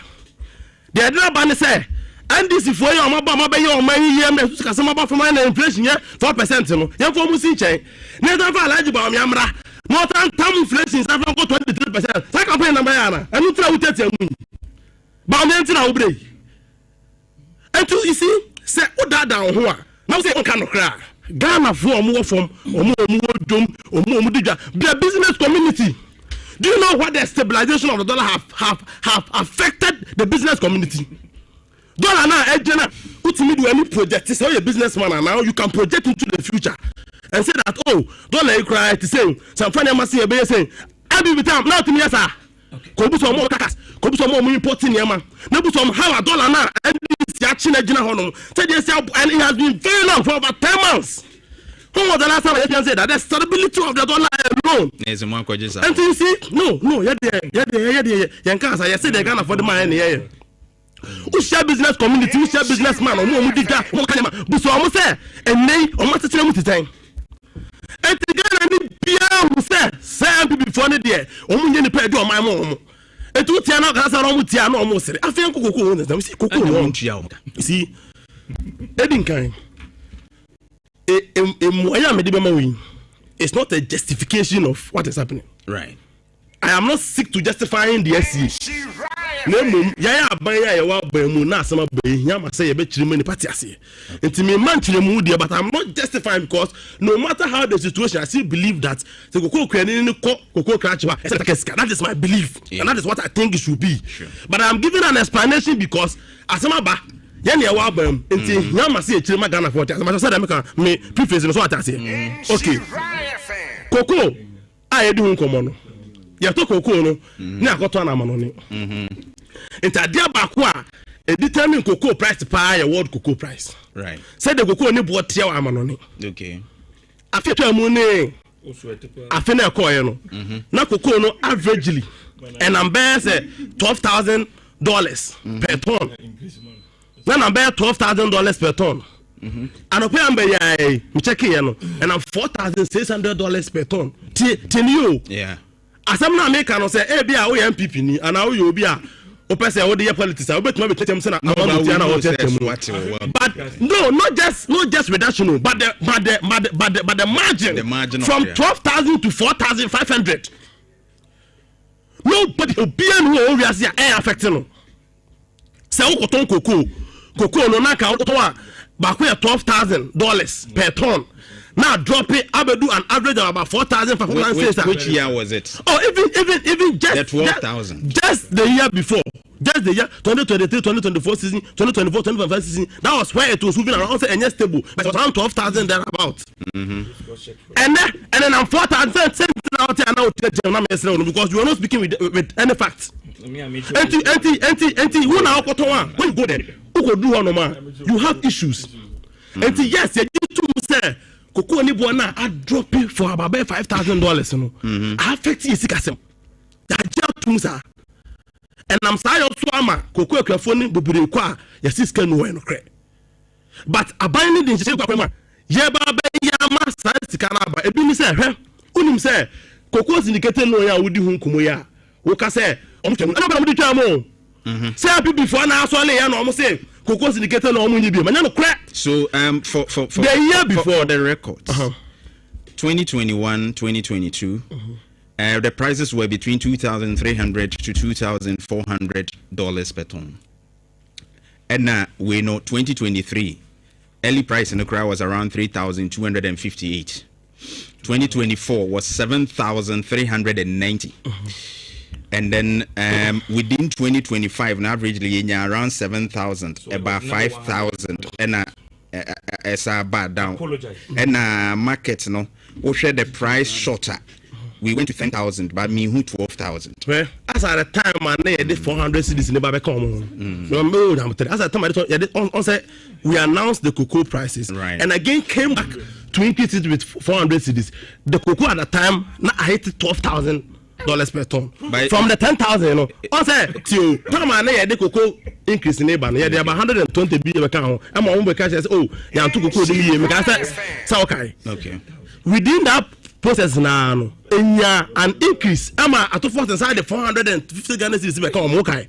[SPEAKER 6] The other ban say, and this is for you, my money, customer from my inflation, 4%. No, you for Musin chain. Never for large about Yamra. More than time inflation, I've got 23%. Like a pen number, and you try to tell me. But I'm empty now, break. And to you see, say, oh, that down who are now say, oh, cannot cry. Ghana for more from, or more dome, or more their business community. Do you know what the stabilization of the dollar have affected the business community? Dollar now, Ejena, ultimately do any project. It's how you're a businessman and now you can project into the future and say that, oh, dollar you cry to say some funny must see a saying, I'll be with them, not to me, sir. Could be some more cash, could be some more importing Yama. No, but some how a dollar now, and it's actually a general honor. And it has been very long for about 10 months. Who was the last time I can say that the stability of the dollar alone? And you see, no, I said they can't afford the money here. Who share business community, who share businessman, or more Mudika, but so almost say, and they almost tell me to time. And the Ghana who say before the day, only the pay do my mom. And two Tiana Gasaron Tiano almost said, I think Coco, you see, Edding kind. It's not a justification of what is happening.
[SPEAKER 1] Right.
[SPEAKER 6] I am not sick to justifying the SC. No, yeah, but I'm not justifying because no matter how the situation, I still believe that that is my belief, and that is what I think it should be.
[SPEAKER 1] Sure.
[SPEAKER 6] But I'm giving an explanation because as I'm about. Yani ya wabam enti nyama si echire Ghana for as much as me preface no so atase okay koko ayedu nkomo no ya to koko no na akoto na amano ni enti adia baako a e determine koko price pa ya world koko price
[SPEAKER 1] right
[SPEAKER 6] say the koko ni bo tia wa amano ni
[SPEAKER 1] okay
[SPEAKER 6] afi to amu ni afi na ekoye no na koko no averagely and am be say $12,000 per ton. Then I'm paying $12,000 per ton. And I'm paying me checking and I'm $4,600 per ton. Tin you.
[SPEAKER 1] Yeah.
[SPEAKER 6] As I'm not making, I say, hey, be a MPP ni, and now you be a open say what the politics I bet me tell them say na amount na what but no not just reduction but the margin from 12,000 to 4,500 nobody obian who we are affecting no say wo koton cocoa no na ka to ba ko $12,000 per ton. Now drop it. Abedu an average of about 4,500.
[SPEAKER 1] Which year was it?
[SPEAKER 6] Oh, even just
[SPEAKER 1] the 12,000.
[SPEAKER 6] Just the year before. Just the year 2023, 2024 season, 2024, 2025 season. That was where it was moving around and stable. But it was around 12,000 thereabout. And then I'm 4,000 out here now because you are not speaking with any facts. When you go there, you have issues. And yes, you need to say. Cocoa ni buona I drop it for about $5,000 no. I affect you sikasem. That just tumsa. And I'm sorry also ama cocoa krafoni bobire kwa ya siska no no kre. But abani din se kwa ma. Ye ba ba ya ma sa sika na ba. Ebi ni se hwe. Unim se cocoa syndicate no ya wodi hu nkomo ya. Wo ka se omtemu. Ana ba mo di twa mo. Say happy before na so le ya no mo say cocoa syndicated no money be manya no crack. So
[SPEAKER 1] for
[SPEAKER 6] the year before
[SPEAKER 1] for the records 2021 2022 the prices were between $2,300 to $2,400 per ton, and now we know 2023 early price in the crowd was around 3,258. 2024 was 7,390. And then within 2025, an averagely around 7,000, so about 5,000, and as a bad down. And markets, no, we share the price shorter. We went to 10,000, but me who 12,000.
[SPEAKER 6] Well, as at the time, I need 400 cities in the Babacom. As at the time, we announced the cocoa prices,
[SPEAKER 1] right,
[SPEAKER 6] and again came back to increase it with 400 cities. The cocoa at the time, now I hit $12,000 per ton. From the 10,000, you know. I said, to come on, the cocoa increase in neighbor. Yeah, they have 120 billion account. I'm on the cash. Oh, yeah, to cocoa the year.
[SPEAKER 1] Okay.
[SPEAKER 6] Within that process now, an increase. I'm at to force inside the 450 Ghana cedis become okay.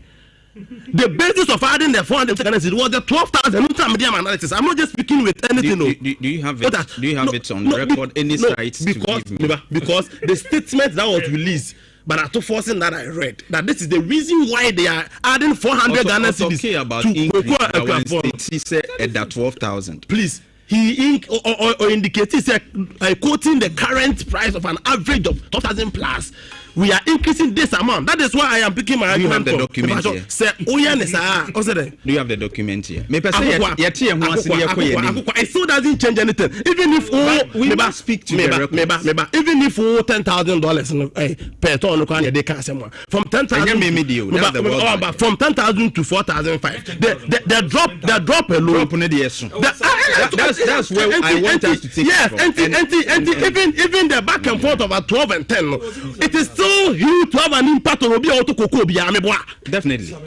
[SPEAKER 6] The basis of adding the 450 Ghana cedis was the 12,000 analysis. I'm not just speaking with anything.
[SPEAKER 1] Do you have it? Do you have it on record? Any sites?
[SPEAKER 6] Because the statement that was released, but I took forcing that I read that this is the reason why they are adding 400 Ghana cedis
[SPEAKER 1] okay about increase. He said at that 12,000.
[SPEAKER 6] Please. He or indicates quoting the current price of an average of 2,000 plus. We are increasing this amount. That is why I am picking my argument.
[SPEAKER 1] Do you have the document here? Do you have the document here?
[SPEAKER 6] It still doesn't change anything. Even if
[SPEAKER 1] we must speak to the records.
[SPEAKER 6] Even if $10,000 per ton, they can't say more. From 10,000 from 10,000 to 4,500. The drop alone.
[SPEAKER 1] That's where I want us to take.
[SPEAKER 6] Yes, and even the back and forth of 12 and 10, it is still huge to have an impact on Obi Cocoa.
[SPEAKER 1] Definitely.
[SPEAKER 6] So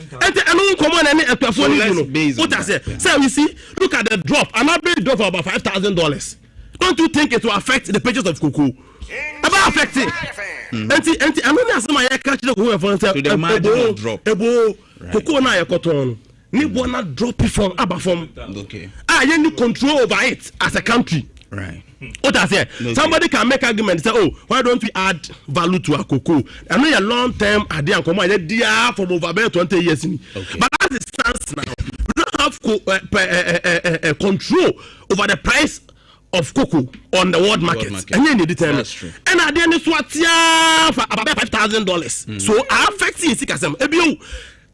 [SPEAKER 6] we see, look at the drop, an average drop of about $5,000. Don't you think it will affect the purchase of cocoa? About affecting. And I mean, that's my catch the
[SPEAKER 1] marginal drop.
[SPEAKER 6] Cocoa na your cotton. Ni wanna drop it from Abafom.
[SPEAKER 1] Okay.
[SPEAKER 6] You need control over it as a country.
[SPEAKER 1] Right.
[SPEAKER 6] What I say? Okay. Somebody can make argument say, oh, why don't we add value to our cocoa? I know a long term idea and come on, from over 20 years. Okay. But as it stands now, we don't have control over the price of cocoa on the world market. And then they determine.
[SPEAKER 1] That's true.
[SPEAKER 6] And at the end it's what for about $5,000. So I affect it.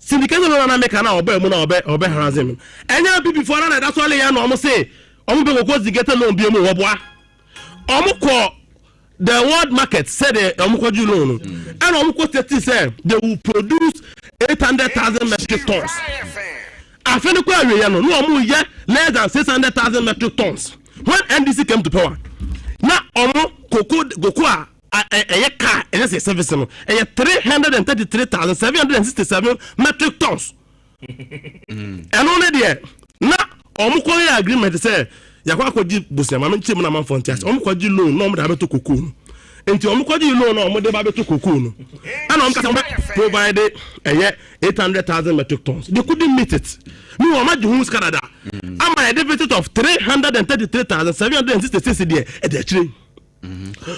[SPEAKER 6] Syndicate no na make na obe harazim. Enya people before na that's all ya no almost say omo be go syndicate no bi mo woboa. Omo ko the world market said omo ko ju no. And omo ko say they will produce 800,000 metric tons. Afeni ko awe ya no omo ye less than 600,000 metric tons. When NDC came to power, na omo cocoa car and that's a service 333,767 metric tons. And only there now omukoya agreement say yakwa koji busia ma menche na man fontias omukoji loan no mo da beto cocoa nti omo kwaji loan no omo de ba beto cocoa no and omo kasa provide 800,000 metric tons. They couldn't meet it. Me omo Juhus Canada. Am a deficit of 333,766 cedi at the tree.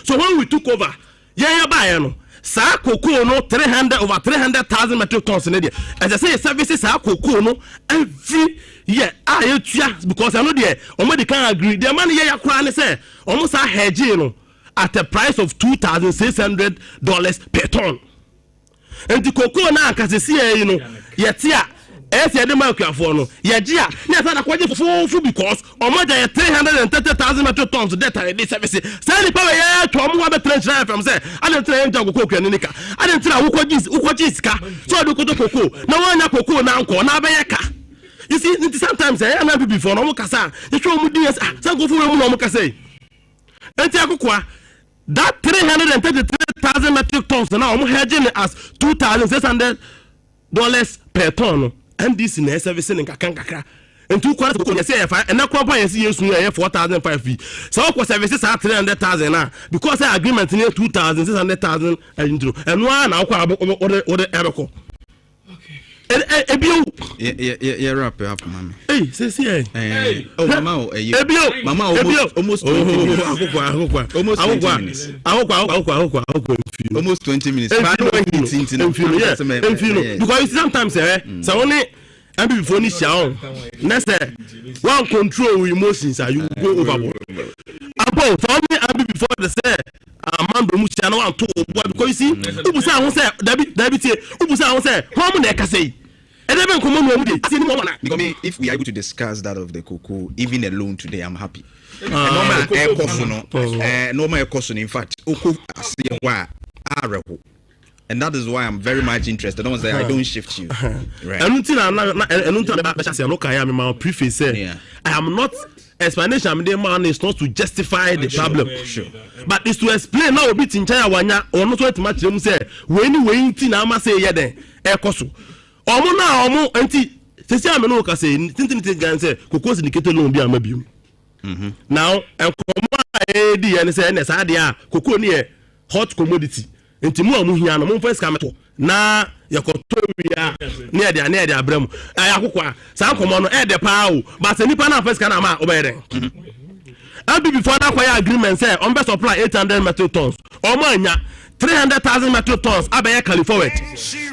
[SPEAKER 6] So when we took over, yeah buy no sa cocoa no 300,000 metric tons in there. As I say, services sa cocoa no every year. Because I know there, already can agree. The money yeah kra say almost a hedge no at a price of $2,600 per ton. And the cocoa na can see you know yet yeah. Yes, you demand for no. Yes, yes, I quite full because almost 330,000 metric tons of data in this service. Send the power here to a more better from say. I don't tell him to go cook and nika. I don't tell who is car. So I do go to cocoa. No one na cocoa now, na bayaka. You see, sometimes I am before no mukasa. You show me this. Some go for no mukasa. And Tiakukwa. That 333,000 metric tons now I'm hedging it as $2,600 per ton. And this in service in kakra and 2 quarters of say and that company see you 4,005 feet. So what services are 300,000 now because the agreement near 2,600,000 and one now order error.
[SPEAKER 1] Yeah, wrap it up, mommy.
[SPEAKER 6] Hey, say,
[SPEAKER 1] oh, mama, mama, almost 20 minutes.
[SPEAKER 6] Because sometimes, so only and before this show, next one control emotions are you go overboard. About for me, I be before the say. Man, Mushano and two because you see, who was I say, David, who was I say, how many can say?
[SPEAKER 1] If we are able to discuss that of the cocoa, even alone today, I'm happy. Normal air cost, in fact, and that is why I'm very much interested. I don't say I don't shift you. Right.
[SPEAKER 6] I am not explanation. I mean, man is not to justify the problem,
[SPEAKER 1] sure.
[SPEAKER 6] But it's to explain now a bit in China or not what much them say. When waiting, I must say, yeah, then air cost. Omo na omo anti sesi ameno ka say tintin gan say kokos indicator loan bi amabium now enkomo edi ene say ene sa de a kokos ni e hot commodity enti mu amu hia no mo first kameto na yakoto wia ne e de abram akokwa sa nkomo no e de pa o but nipa na first kana ma obere abi before that kwaya agreement say on be supply 800 metric tons omo anya 300,000 metric tons abaya cali forward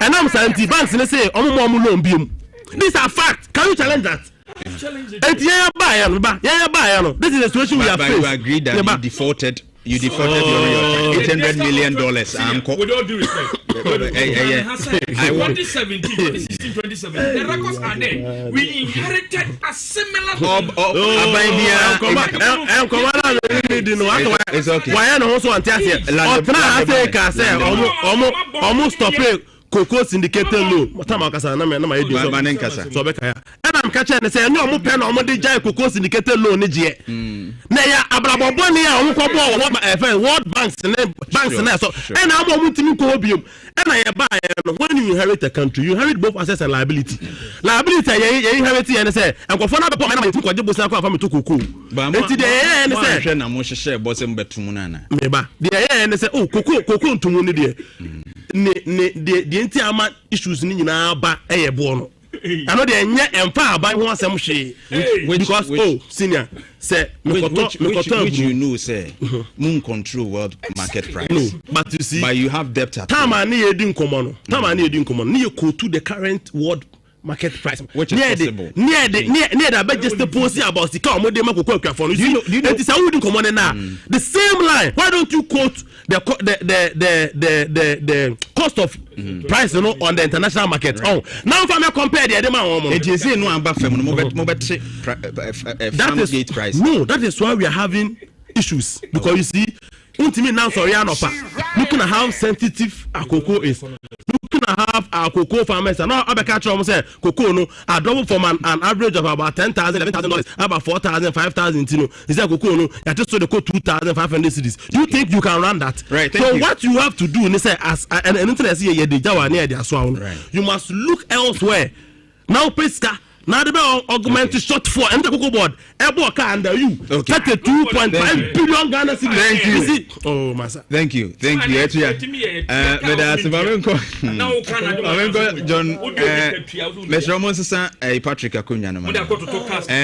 [SPEAKER 6] and I'm saying banks say omo loan biom. These are facts. Can you challenge that? Challenge it. This is the situation we are facing.
[SPEAKER 1] You agree that you defaulted your $800 million.
[SPEAKER 3] With all due respect, 2017, 2016, 2017, the records are there. We inherited a similar.
[SPEAKER 1] It's okay.
[SPEAKER 6] Why are also almost stop it. Cocoa syndicated loan. What time I can say? I'm catching and say, no, I'm pen on the giant cocoa syndicated loan. Naya, Abrabonia, World Banks and banks and so. And I'm going to Cobium. And I buy when you inherit a country, you inherit both assets and liability. Liability, you inherit and say, I'm going to find out my money to Cocoa from to Cocoa. But today, and I say, I'm going to share bosom betumunana. Maybe the and say, oh, Cocoa to Munity. The entire issues in ba bono. I know they and far by one some she because senior say
[SPEAKER 1] which you know say moon control world market price.
[SPEAKER 6] No, but you see,
[SPEAKER 1] but you have debt at
[SPEAKER 6] time and near din common. Time and near din common. Near to the current world market price,
[SPEAKER 1] which is possible.
[SPEAKER 6] Near the best just the policy about the car. Modern market for you know it is a wooden common now. The same line. Why don't you quote the cost of price on the international market? Right. Oh, now if I compare the other man,
[SPEAKER 1] gate price.
[SPEAKER 6] No, that is why we are having issues because you see. Now sorry, looking at how sensitive our cocoa is. Looking at how our cocoa farmers and now catch almost say cocoa no are double from an average of about $10,000, $11,000, about $4,000, $5,000. You know, is that cocoa no? You just so they quote 2,500 cities. You think you can run that?
[SPEAKER 1] Right.
[SPEAKER 6] So what you have to do, and say as an internet here, you must look elsewhere. Now, Pesca Now the augment short for and the cocoa board. Ebo ka under you. 32.5 billion Ghana cedis.
[SPEAKER 1] Thank you.
[SPEAKER 6] Oh, massa.
[SPEAKER 1] Thank you. John Mr. Ramon Sasa Patrick Akunya no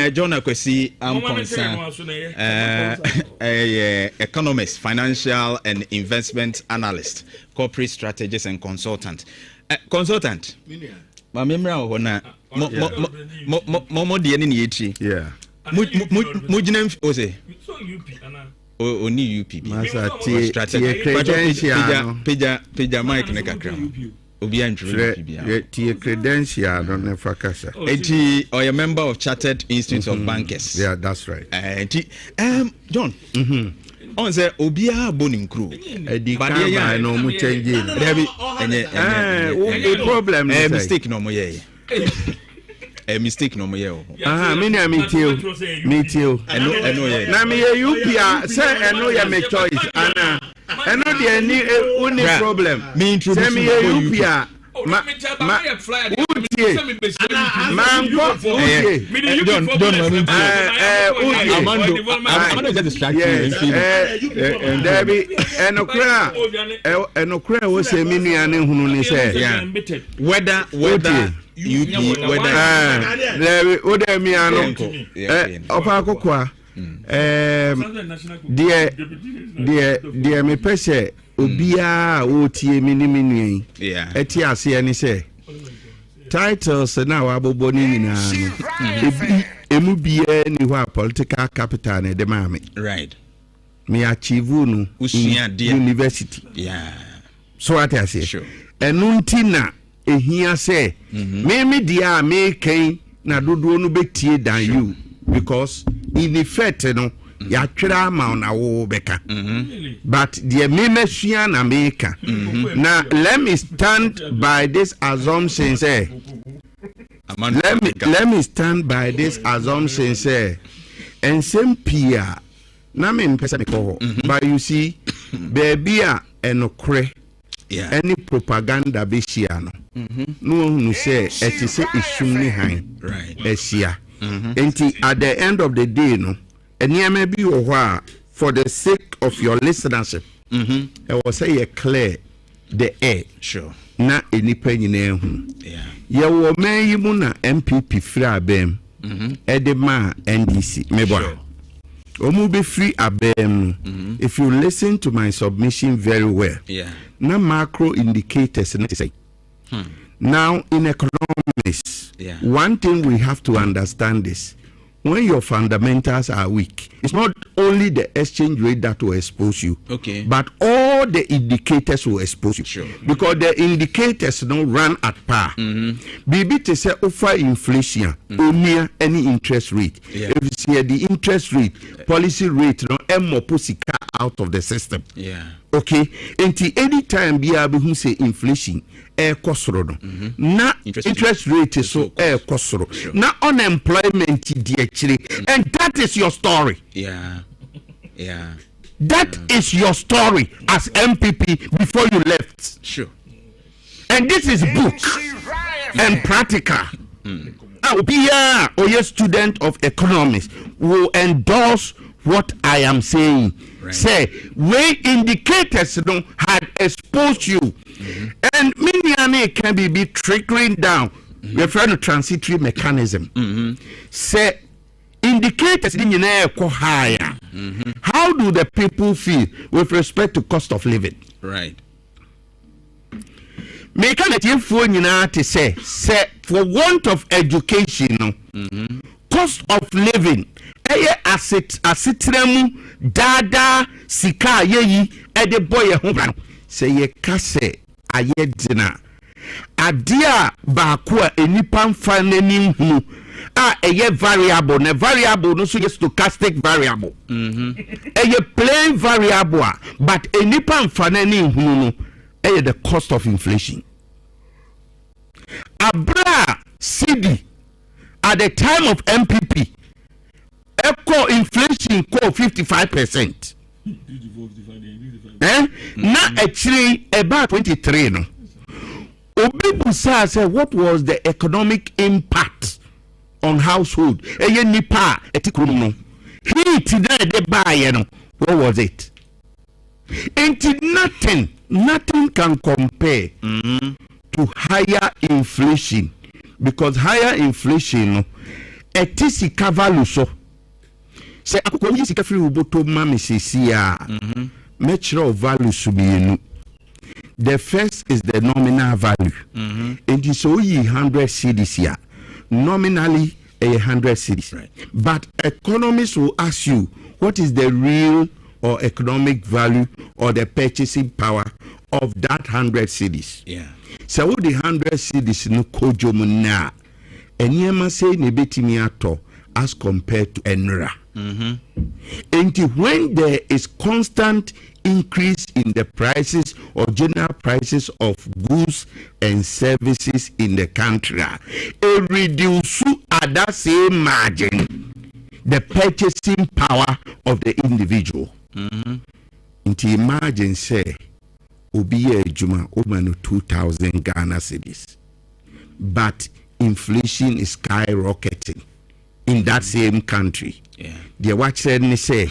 [SPEAKER 1] John Akwesi Amponsa economist, financial and investment analyst, corporate strategist and consultant. Consultant. Ma memra ho na mo de ni echi.
[SPEAKER 2] Yeah.
[SPEAKER 1] Mujinem o say. Oni UP.
[SPEAKER 2] Masa tie credential.
[SPEAKER 1] Peja mic ne kakra. Obi antwe UP bia.
[SPEAKER 2] Tie credential no ne fakasa.
[SPEAKER 1] Eti or a member of Chartered Institute of Bankers.
[SPEAKER 2] Yeah, that's right.
[SPEAKER 1] John. On say obia bonim crew.
[SPEAKER 2] But yeah, no mu change.
[SPEAKER 1] There be
[SPEAKER 2] a problem.
[SPEAKER 1] Mistake no mo ye. A mistake no mo ye.
[SPEAKER 2] Me too.
[SPEAKER 1] Eno ye.
[SPEAKER 2] Na me UP say eno ye me choice ana. Eno de any only problem.
[SPEAKER 1] Me introduce
[SPEAKER 2] me UP
[SPEAKER 1] Amando just distracted.
[SPEAKER 2] Debbie and Okra was a mini and who say,
[SPEAKER 1] whether UP,
[SPEAKER 2] whether me and uncle of dear me pese obia otie mini eti ase ani say titles na wabobo ni nyina no emu bia ni ho political capital na de mame
[SPEAKER 1] right
[SPEAKER 2] me achieve no university so what I say
[SPEAKER 1] sure
[SPEAKER 2] enunti na ehia say me dia me kan na dodo no betie dan you because in effect no ya twera ma na wo beka but the memesua na meka now let me stand by this assumption say let me stand by this assumption say and same pia na me mpesa me ko but you see baby a enokre any propaganda be shia no no say eti say isum ni han
[SPEAKER 1] right
[SPEAKER 2] esia enti at the end of the day no eniame bi wo ho for the sake of your listenership I was say clear the air
[SPEAKER 1] sure
[SPEAKER 2] na enipa nyina hu ye wo man yi mu na MPP free abem edema NDC mebo omu be free abem if you listen to my submission very well na macro indicators na say now in economics one thing we have to understand is when your fundamentals are weak, it's not only the exchange rate that will expose you, but all the indicators will expose you.
[SPEAKER 1] Sure.
[SPEAKER 2] Because the indicators don't run at par. Bibi to say offer inflation, near any interest rate. If you see the interest rate, policy rate, no more pusika out of the system. Okay, until any time be able to say inflation, kosoro no. Na interest rate is so kosoro. Na unemployment actually, and that is your story. That is your story as MPP before you left.
[SPEAKER 1] Sure.
[SPEAKER 2] And this is book and practical. I will be a student of economics will endorse what I am saying. Say, when indicators had exposed you, and many can be trickling down. We're trying to transitory mechanism. Say, indicators go higher. How do the people feel with respect to cost of living?
[SPEAKER 1] Right.
[SPEAKER 2] Make an phone to say for want of education, cost of living. Asitremu dada sika yeyi ede boy ho say ye kase ayedina adia ba ko a enipa mfa nanim hu a eye variable na variable no so ye stochastic variable eye plain variable but enipa mfa nanim hu no eye the cost of inflation abra cd at the time of MPP echo inflation call 55%. Na actually about 23 no. Obibu say what was the economic impact on household. Eye nipa etikrum no. Heat there de buy no. What was it? Ain't nothing can compare to higher inflation, because higher inflation no etisi kavalu so. Say akoko yi sika free uboto mami sesia. Metro value subienu. The first is the nominal value. It is only 100 cedis here. Nominally 100 cedis. Right. But economists will ask you what is the real or economic value or the purchasing power of that 100 cedis. Yeah. So the 100 cedis no kojomu na. Enyema say ne betimi ato as compared to enra. And when there is constant increase in the prices or general prices of goods and services in the country, it reduces at that same margin the purchasing power of the individual. Into imagine say obiye juma omanu 2,000 Ghana cedis, but inflation is skyrocketing in that same country. The watch said ni say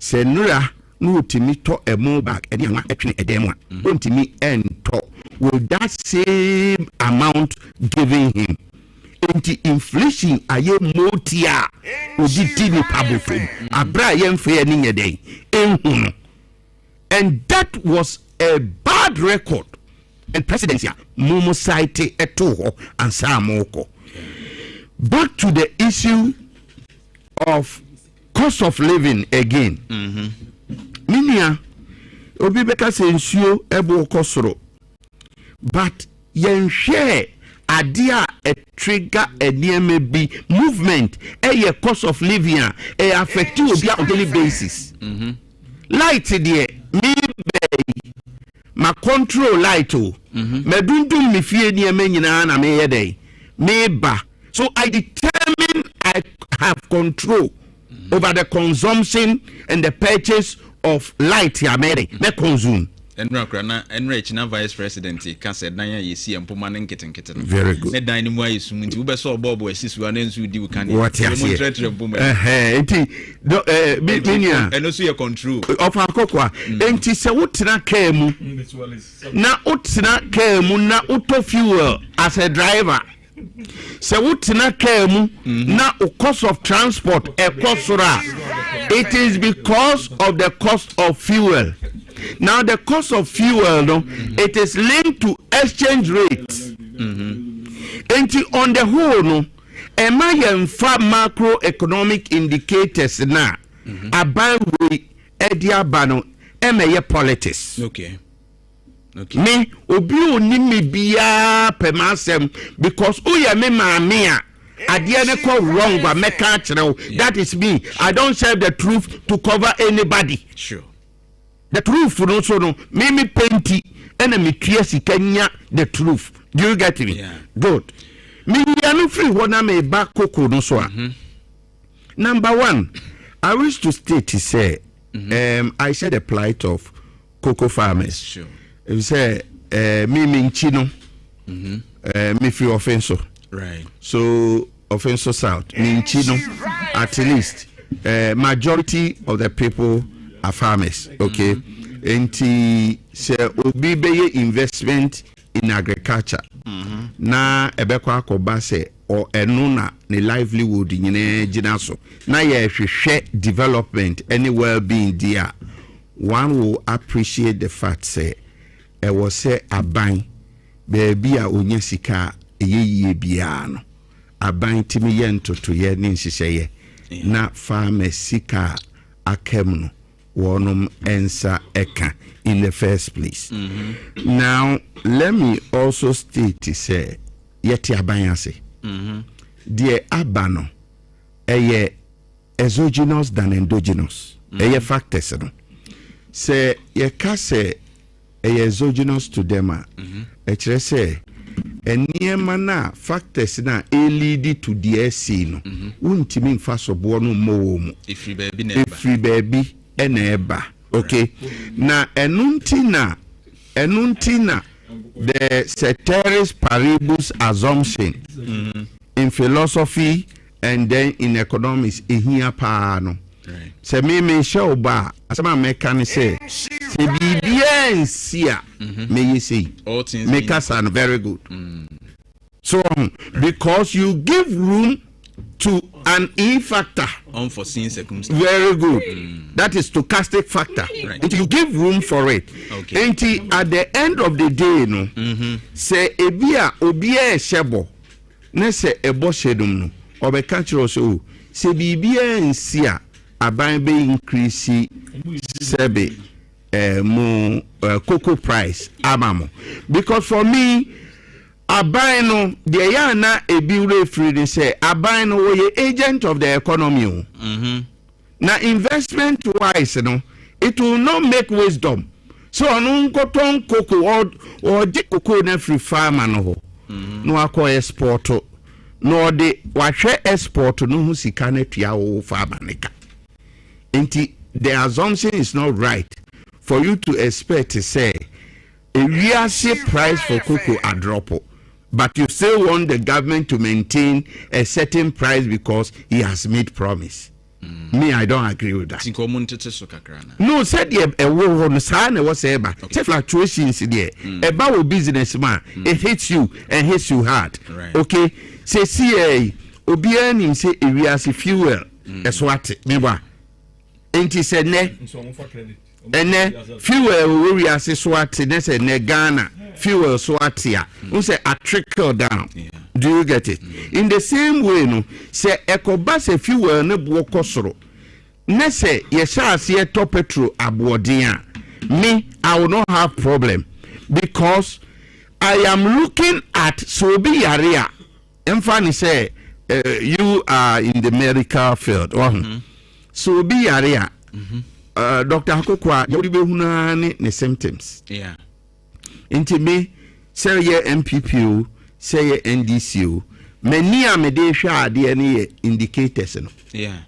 [SPEAKER 2] nura no timi to a mo back and ya etwene edemwa won timi ento with that same amount giving him anti inflation aye motia obi tini pabotom abra yemfe ani nyeden ehunu, and that was a bad record and presidency momo site eto and samoko. Back to the issue of cost of living again. Minia obi beka se nsuo ebo kosoro, but yen share idea a trigger a near be movement a cost of living a affect you on daily basis. Light there me be ma control light o me dundum me fie near me nyina na me yede me ba. So I determine I have control over the consumption and the purchase of light ya me consume.
[SPEAKER 1] Enrich vice president can say Naya yesi and Puman kitten.
[SPEAKER 2] Very good.
[SPEAKER 1] The dynamo is we saw Bob or sis one ends with you can
[SPEAKER 2] what you
[SPEAKER 1] and also your control
[SPEAKER 2] of our cocoa. And tis a woodna came na utina came na auto fuel as a driver. So woodna came na cost of transport a cosura. It is because of the cost of fuel. Now the cost of fuel, no, it is linked to exchange rates. And on the whole, no, macroeconomic indicators na about we ediabano politics.
[SPEAKER 1] Okay.
[SPEAKER 2] Me obi oni me bia pemasem because oya me maamia adiane ko wrong but make that is me. I don't say the truth to cover anybody.
[SPEAKER 1] Sure.
[SPEAKER 2] The truth no so no me penti and me triasi kenya the truth. Do you get me?
[SPEAKER 1] Yeah.
[SPEAKER 2] Good. Me no free wana me back koko no so. Number one, I wish to state to say I said the plight of cocoa farmers.
[SPEAKER 1] Sure.
[SPEAKER 2] If say me minchino me free offenso.
[SPEAKER 1] Right.
[SPEAKER 2] So offenso south minchino at least majority of the people are farmers, okay? And say obi be investment in agriculture. Na ebekwa akoba say or enuna ne livelihood nyine gina so. Na ye hwehwe development any well-being there. One will appreciate the fact say e was say aban baby a onya sika eyeye bia no. Aban timi ye ntoto ye ne nhihye na farmer sika akem no wonum ensa eka in the first place. Now let me also state to say yeti abanyase the abano eye exogenous than endogenous eye factors no say ye ka say eye exogenous to them e kire say eniema na factors na lead to the SC no untimi mfa sobo no mo mu if baby eneba. Okay. Na enuntina the ceteris paribus assumption in philosophy and then in economics ehia pa no se me show ba asema meka ne say se bibia nsia me yesi make us sound very good so because you give room to an E factor,
[SPEAKER 1] unforeseen circumstances.
[SPEAKER 2] Very good. That is stochastic factor.
[SPEAKER 1] Right.
[SPEAKER 2] And you give room for it.
[SPEAKER 1] Okay.
[SPEAKER 2] And at the end of the day, no, say ebia obia shebo, ne se ebo shedum no, obe kanchiro so, se bibia nsia aban be increase sebe mo cocoa price amamo. Because for me, aban no de ya na ebiure free dey say aban no we agent of the economy na investment wise no it will not make wisdom so onu nkoton cocoa or de cocoa na free farmer no ho no akọ export no de wahwe export no hu sika na tua wo farmer nika enti the assumption is not right for you to expect to say a real price for cocoa a drop. But you still want the government to maintain a certain price because he has made promise. Me, I don't agree with that. No, said a war on the sign was ever. Say fluctuations there. About a businessman, it hits you and hits you hard.
[SPEAKER 1] Right.
[SPEAKER 2] Okay. Say CA Obian in say areas fuel. That's what never. Ain't he said ne? And then fuel we are swat ne say ne Ghana. Fuel swatia. We say a trickle down.
[SPEAKER 1] Yeah.
[SPEAKER 2] Do you get it? In the same way, no, say ekobase fuel ne buokosoro. Ne say yesha asiye to petrol abodia. Me, I will not have problem because I am looking at Sobi Yaria. Emfani say you are in the medical field. Sobi Yaria. Dr. Hakokwa, you be hunani ne symptoms.
[SPEAKER 1] Yeah. Inti
[SPEAKER 2] me say ye MPP say ye NDC many a me dey hwa ade ne indicators no.
[SPEAKER 1] Yeah.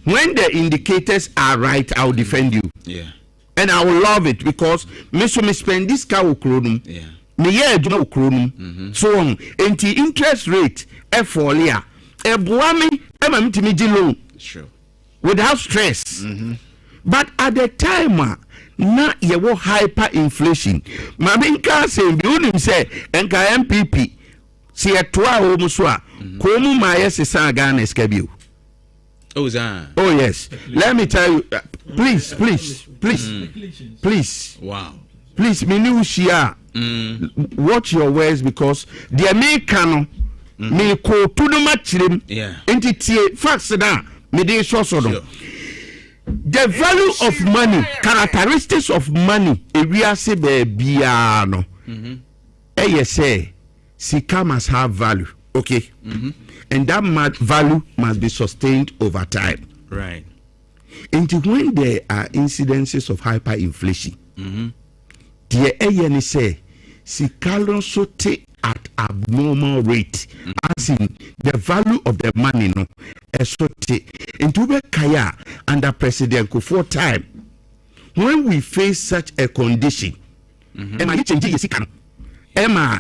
[SPEAKER 2] When the indicators are right, I will defend you.
[SPEAKER 1] Yeah.
[SPEAKER 2] And I will love it because me so me spend this car okronum.
[SPEAKER 1] Yeah.
[SPEAKER 2] Me ye adwuma okronum. So on enti interest rate e fall ya. E boa me e ma me timi gi loan.
[SPEAKER 1] Sure.
[SPEAKER 2] Without stress. But at the time na yewo hyperinflation maminka say bi unim say enka MPP si etoa wo muso a ko mu ma yesesa Ghana skabio.
[SPEAKER 1] Oh
[SPEAKER 2] yes, let me tell you please
[SPEAKER 1] wow
[SPEAKER 2] please me new share watch your words because the American me ko tudu machirem entity facts na me dey so no. The value of money, characteristics of money, area se bia no. Say, sika must have value, okay? And that value must be sustained over time.
[SPEAKER 1] Right.
[SPEAKER 2] And when there are incidences of hyperinflation, the say, sika so take at abnormal rate, as in the value of the money no. Into Kaya under President Kufuor time, when we face such a condition, Emma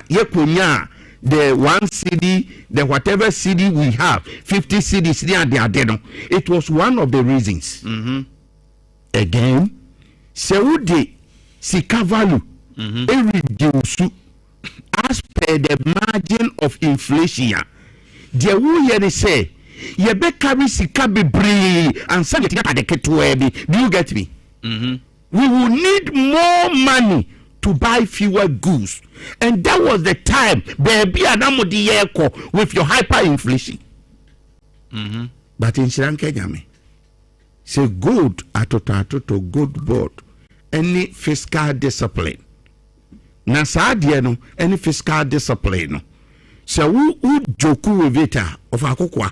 [SPEAKER 2] Yekunya, the 1 CD, the whatever CD we have, 50 CDs near the Adeno, it was one of the reasons. Again, Saudi Sika value reduce as per the margin of inflation. The who say ye be carry sika bebre and send it at the ketwebi. Do you get me? We will need more money to buy fewer goods, and that was the time baby adamodi yeko with your hyperinflation. But in Sri Lanka, say good atoto good board any fiscal discipline. Na sadia no any fiscal discipline no. So who joku with it of akokwa.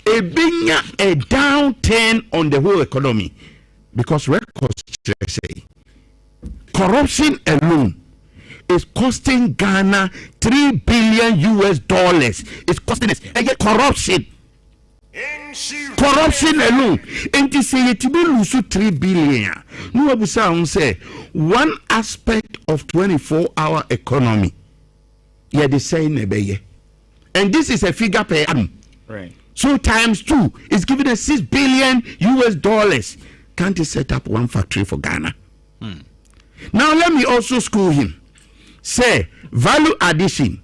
[SPEAKER 2] A downturn on the whole economy because records say corruption alone is costing Ghana $3 billion. It's costing us. And yet corruption alone. And to say it will lose $3 billion. No one say one aspect of 24-hour economy. Yeah, they say nebeye. And this is a figure per annum.
[SPEAKER 1] Right.
[SPEAKER 2] So times 2 is giving us $6 billion US. Can't he set up one factory for Ghana? Now let me also school him. Say value addition.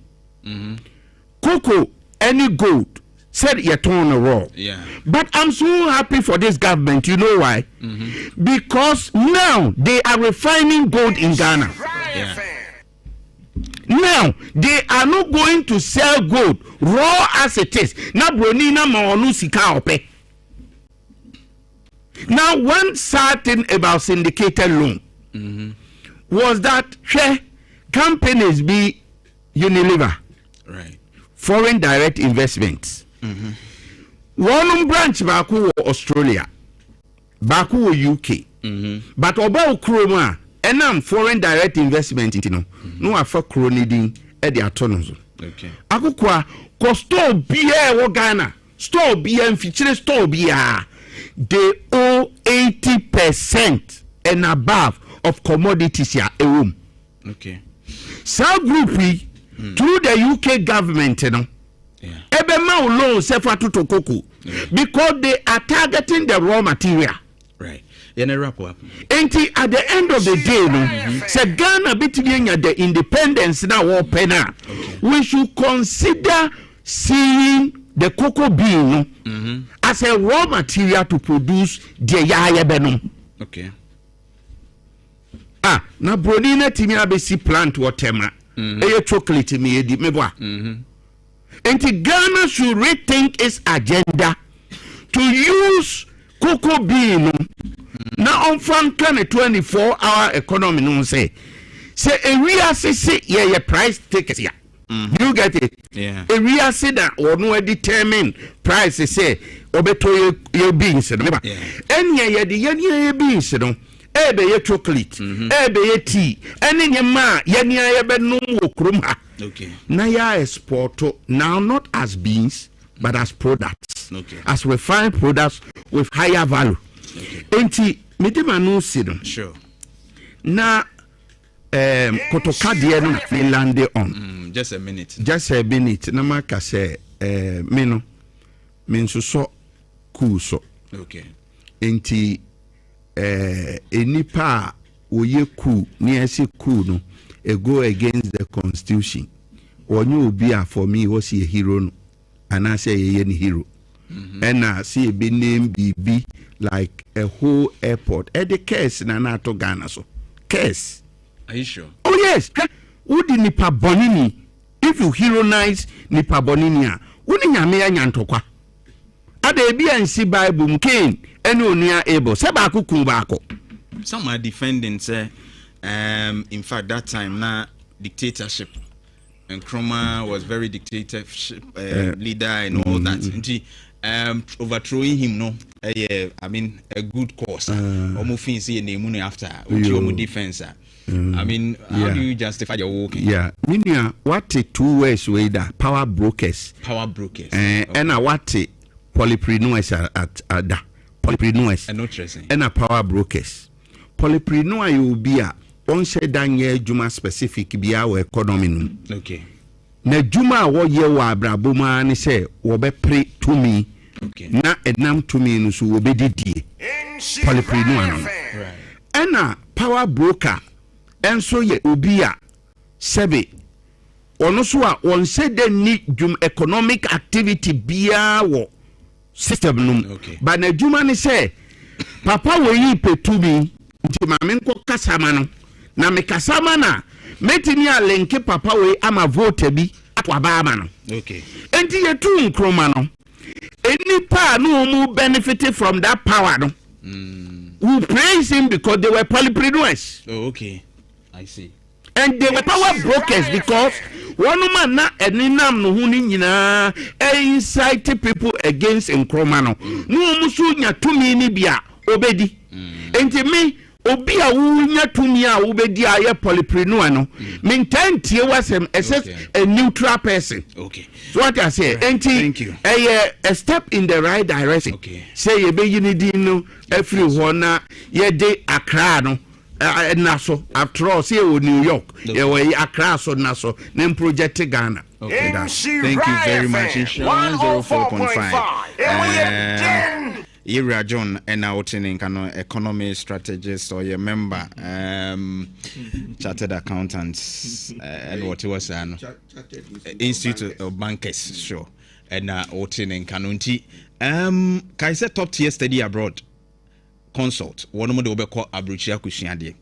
[SPEAKER 2] Cocoa, any gold, said you're torn a raw.
[SPEAKER 1] Yeah.
[SPEAKER 2] But I'm so happy for this government. You know why? Because now they are refining gold in Ghana.
[SPEAKER 1] Yeah.
[SPEAKER 2] Now they are not going to sell gold raw as it is. Na bronina maonu sika ope. Now one sad thing about syndicated loan was that companies be Unilever,
[SPEAKER 1] Right.
[SPEAKER 2] foreign direct investments. One branch baku Australia, baku UK, but oba Ukroma. Enam foreign direct investment no afa kronidin e de atonozo.
[SPEAKER 1] Okay.
[SPEAKER 2] Akukwa ko store bia wo Ghana, store bia mfichire store bia they owe 80% and above of commodities ya ewom.
[SPEAKER 1] Okay.
[SPEAKER 2] South group through the UK government ebe ma loan sefa to koko because they are targeting the raw material.
[SPEAKER 1] Right. Wrap up.
[SPEAKER 2] Enti at the end of the day, say Ghana between the independence now open now. We should consider seeing the cocoa bean as a raw material to produce the yaya benum.
[SPEAKER 1] Okay.
[SPEAKER 2] Na broni na timi abesi plant waterma. Eye chocolate me edi meboa. Enti Ghana should rethink its agenda to use cocoa bean. Now on Franklin 24-hour economy no say a real say yeah price takes ya. You get it?
[SPEAKER 1] Yeah.
[SPEAKER 2] A real say that or no determine price say obeto your beans no. Any ya the beans no. Ebe ye chocolate, ebe ye tea, any ma ye be no krum ha.
[SPEAKER 1] Okay.
[SPEAKER 2] Na ya export now not as beans but as products.
[SPEAKER 1] Okay.
[SPEAKER 2] As refined products with higher value. Enti medema no si no.
[SPEAKER 1] Sure.
[SPEAKER 2] Na kotoka de no me lande on.
[SPEAKER 1] Just a minute.
[SPEAKER 2] Just a minute. Na maka say me no me nso so cool so.
[SPEAKER 1] Okay.
[SPEAKER 2] Enti enipa oye cool ni ese cool no e go against the constitution. Onye obi a for me was a hero no. And I say ye ni hero. And I see a big name BB like a whole airport. The case na na to Ghana so. Case.
[SPEAKER 1] Are you sure?
[SPEAKER 2] Oh yes. Udi nipa bonini. If you heroize nipa bonini, udi nyame ya nyantokwa. Ade ebi ansi Bible mken ene onua able. Seba kuku bako.
[SPEAKER 1] Some are defending say in fact that time na dictatorship. And Nkrumah was very dictatorship leader and all that. And overthrowing him, no, I mean, a good cause. Almost see a name after defense. I mean, how do you justify your walking?
[SPEAKER 2] Yeah, Minia, what 2 ways way that power brokers.
[SPEAKER 1] Power brokers.
[SPEAKER 2] And a what polypreneurs at that polypreneurs.
[SPEAKER 1] And not tracing.
[SPEAKER 2] And a power brokers. Polypreneur you will be a on say danye juma specific be our economy.
[SPEAKER 1] Okay.
[SPEAKER 2] Na juma wo ye wa abraboma ni say wo be pre to me.
[SPEAKER 1] Okay.
[SPEAKER 2] Na enam to me no so wo be didie. Polypreneur no.
[SPEAKER 1] Right.
[SPEAKER 2] And power broker enso ye obi a sebe ono so a on say the need jum economic activity bia wo system no.
[SPEAKER 1] Okay.
[SPEAKER 2] But na juma ni say papa wo yi pe to me nti ma me nko kasama no. Na me kasama na metini a lenke papa we ama vote bi atwa baama no.
[SPEAKER 1] Okay.
[SPEAKER 2] Enti yetu Nkrumah no. Any pa no mu benefited from that power no. We praise him because they were polypreneurs.
[SPEAKER 1] Oh, okay. I see.
[SPEAKER 2] And they were power brokers because one man na eninam no hu ni nyina incite people against Nkrumah no. No mu so nya tumi ni bia obedi. Enti me obi a wunya tumi a wobedi aye polypreneur no mentantie wasem a neutral person.
[SPEAKER 1] Okay.
[SPEAKER 2] So what I say,
[SPEAKER 1] Right. Thank you.
[SPEAKER 2] A step in the right direction.
[SPEAKER 1] Okay.
[SPEAKER 2] Say ye be yini no everyone na ye de Accra no na so after all say New York ye we Accra so na so nem project Ghana.
[SPEAKER 1] Okay, thank you very much. Insurance 04.5. Ira John and out in economy strategist or your member, chartered accountants, and what it was an Institute of Bankers, sure, and out in Kanunti. Kaisa top tier study abroad. Consult one more over call Abruchia Kushiade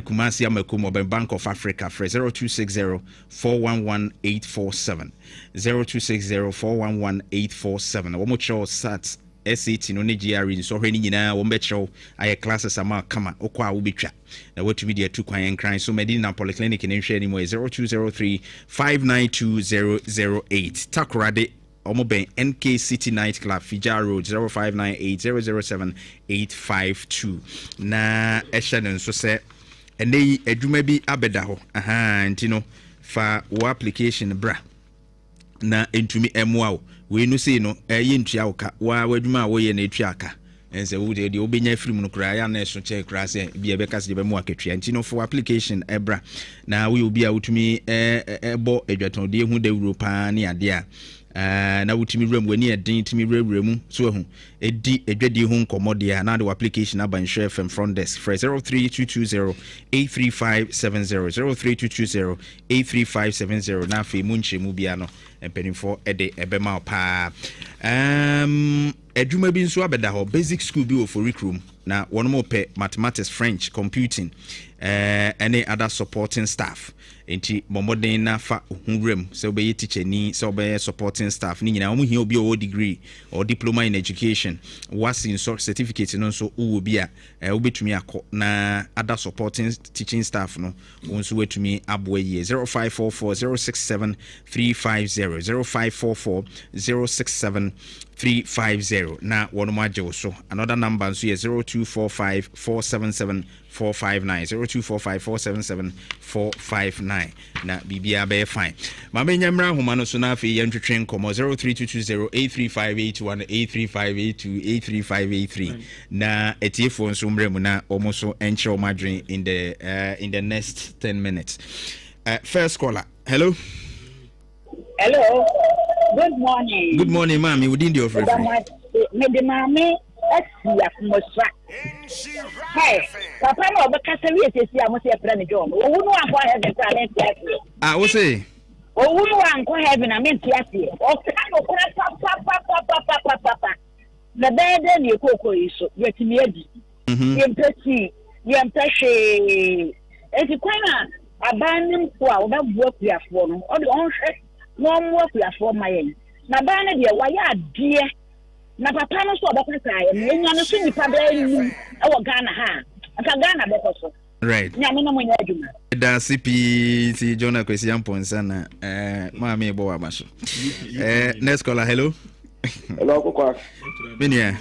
[SPEAKER 1] Kumasi Amakumo Bank of Africa for 0260 411 847 0260 411 847 one more show sats SAT no GRE so hwe ni nyina wo mbetrew aye classes ama kama okwa wo betwa na what to be there two kwan kran so Medina Polyclinic in hwe ni mo 0203 592008 takrade Omoben NK City Night Club Fija Road 0598007852 na eshaden so se ene adwuma bi abeda ho ntino fa wo application bra na entumi emwa we no say no ye ntua woka wa adwuma wo ye na etua aka ense wo de obenya film no kra ya na eso che kra se bia be kase be mu akatua ntino for application ebra na we obi a wotumi ebo adwaton de hu da Europa ne ade a na wutimi rem wani edin timi rewremu so hu edi edwedi hu nkomodia na the application aba insure FM front desk for 03220 83570 03220 na fe munche mu bia no empenifo ede ebema pa edwuma bi nso abeda ho basic school bi for recruit na one more pe mathematics French computing any other supporting staff enti momoden na fa hunrem so be teacher ni so be supporting staff ni nyina omu hia obi o degree or diploma in education was in sort certificate no so wo bi a obetumi akọ na other supporting teaching staff no wonso wetumi aboa ye 0544 067 350 0544 067 350 na one more so another number so 0245 477 459 0245 477 459 na bibia be fine mama nyamra homa no so na afi yentwetwe nkomo 03220 83581 83582 83583 na etiefo nso mremu na omoso enche omadwen in the next 10 minutes first caller hello good morning mami within the offer
[SPEAKER 7] me de mami asia kumosra hey papa no obekasa wi etesi amosi efra ne John owu no akwa heaven pra me tiase
[SPEAKER 1] wo say
[SPEAKER 7] owu no akwa heaven na me tiase o ka no kura papa na bede ni ekoko iso yetimi adi yempesi yempehwe eti kwana abanim ko a obabu akuafo no o de onhwe no mu akuafo mayen na bana de waya adie na papa no so obakasa ya nya no so nipa da ni e wo Ghana ha aka Ghana be so
[SPEAKER 1] right
[SPEAKER 7] nya me no mo nya adwuma
[SPEAKER 1] da CP si Jonah kwesi amponsa na ma me bo wa maso next caller hello
[SPEAKER 8] kokwa
[SPEAKER 1] minia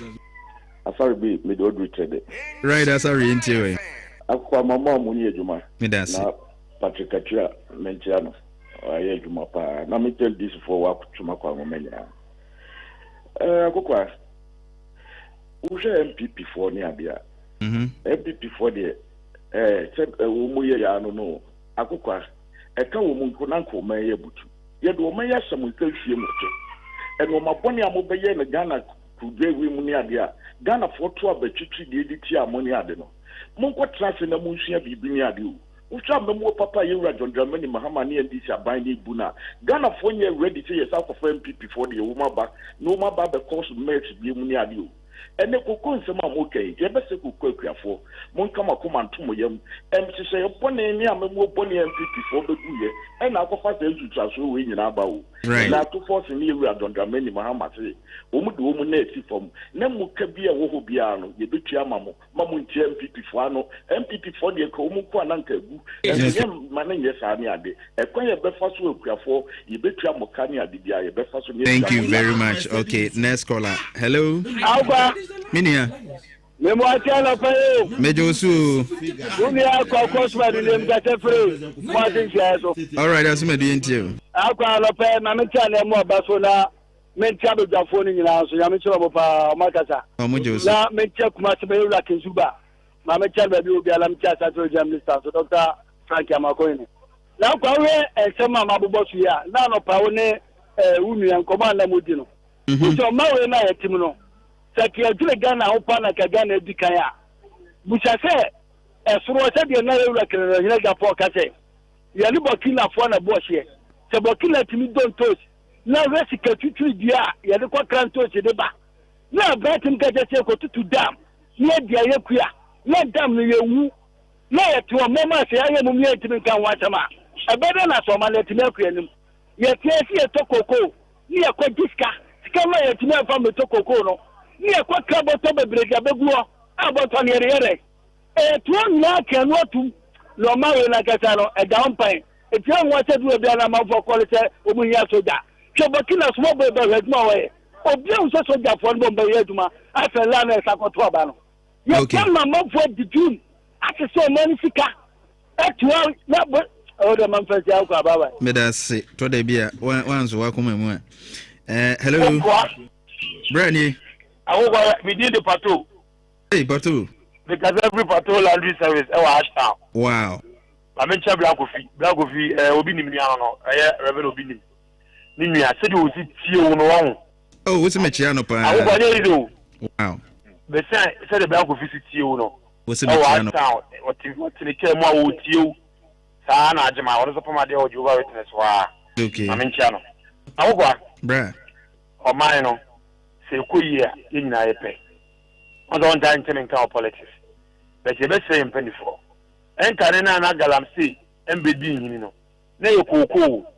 [SPEAKER 8] asari be me do trade
[SPEAKER 1] right asari ntiwe
[SPEAKER 8] akwa mama mu ni adwuma
[SPEAKER 1] me da si
[SPEAKER 8] na Patrick Atua menchiano aye adwuma pa na me tell this for wa kutuma kwa ngomenya kokwa uje MPP for ni abia MPP for de wo mu ye ya no akokwa eka wo mu nko na nko ma ye butu ye do ma ya samu ka hwie mu to eno ma boni amobe ye na Ghana kudwe wi mu ni abia Ghana foto abetwitwi de editi amoni ade no mun ko trase na mun hwie bibi ni ade o ucha memo papa yewra John Dramani Mahama ni ndisi aban ni buna Ghana for nye ready to yes out of MPP for the woman back no ma ba be course match bi mu ni ade o ene kokon se ma mo kai ye be se kokko akuafo mon kama koma ntomo yam se ye bone ni amemo bone MPP for be guye ena akofa se tutu so we nyina ba o na to force ni yewra John Dramani Mahama se o mu de o mu na eti fom na mu ka bia wo ho bia no ye betua mamo mamu nti MPP for ano MPP for de ko mu ko ananka gu ye mane ye sa ni ade ekwan ye be fa so akuafo ye betua mo ka ni ade bia ye be fa so ni.
[SPEAKER 1] Thank you very much. Okay, next caller hello minia
[SPEAKER 9] Memo atela pa yo
[SPEAKER 1] mejosu
[SPEAKER 9] umi akọ cosma de nem gata free martin so
[SPEAKER 1] all right that's me doing too
[SPEAKER 9] akwa lo pe na me tia na mo ba so na me tia be dwafo ni nyina so ya me chiro mo pa o makasa
[SPEAKER 1] mojosu
[SPEAKER 9] na me tia kuma se be ura kensuba ma me tia be bi obi ala me tia sa to jam list so Dr. Frank Amakoini na kwa we ensema mabobo so ya na no pa wo ne unu yan koma na modi no so ma we na yetim no saki adure Ghana ho pa na ka Ghana dikan ya bucha se esoro se de na ewura kere na Japan ka se ya ni Burkina fo na bo hye se Burkina timi don toast na resi ka tutu dia ya de kwa kranto se de ba na bratim ka je ko tutu dam ye dia ye kua na dam no ye wu na ye to mama se ya ye mum ye timi kan wa chama abeda na so ma le timi akua nim ye tie si ye to koko ni ye kwa diska sika ma ye timi afa me to koko no ni ye kwa krabo to bebrega beguo aboto ne yere to na kan otum lo ma we na kasa no e down pine e tie nwa se du bia na ma fo kwalite omu hia soja ke Burkina small boy be hedma we obi un so soja fo no be yeduma afela na sakoto aba no ye kan ma ma fo dijun ati so mani sika etuwa na bo o de man fa sia kwa baba
[SPEAKER 1] me da se to da bia wanzo wa kuma mu hello Brani
[SPEAKER 10] awo we did the patrol.
[SPEAKER 1] Hey patrol
[SPEAKER 10] Because every patrol laundry service Ashtown.
[SPEAKER 1] Wow.
[SPEAKER 10] I mentioned Black Coffee, Obi Nimiano, Reverend Obi Nimi. I said you would see you on. Oh, what's a Machiano? I will do. Wow. The said the Black Coffee you know. What's a Machiano? What in the care more with you? Sana Jama, what is up on my day or you witness? Okay. I mentioned. I will go. Bruh. Or mine, say, Kuya, in Naipe. I don't die in cow politics. But you best say in penny for. And Karina and Galamsi, and be being, you know. Nay, cool.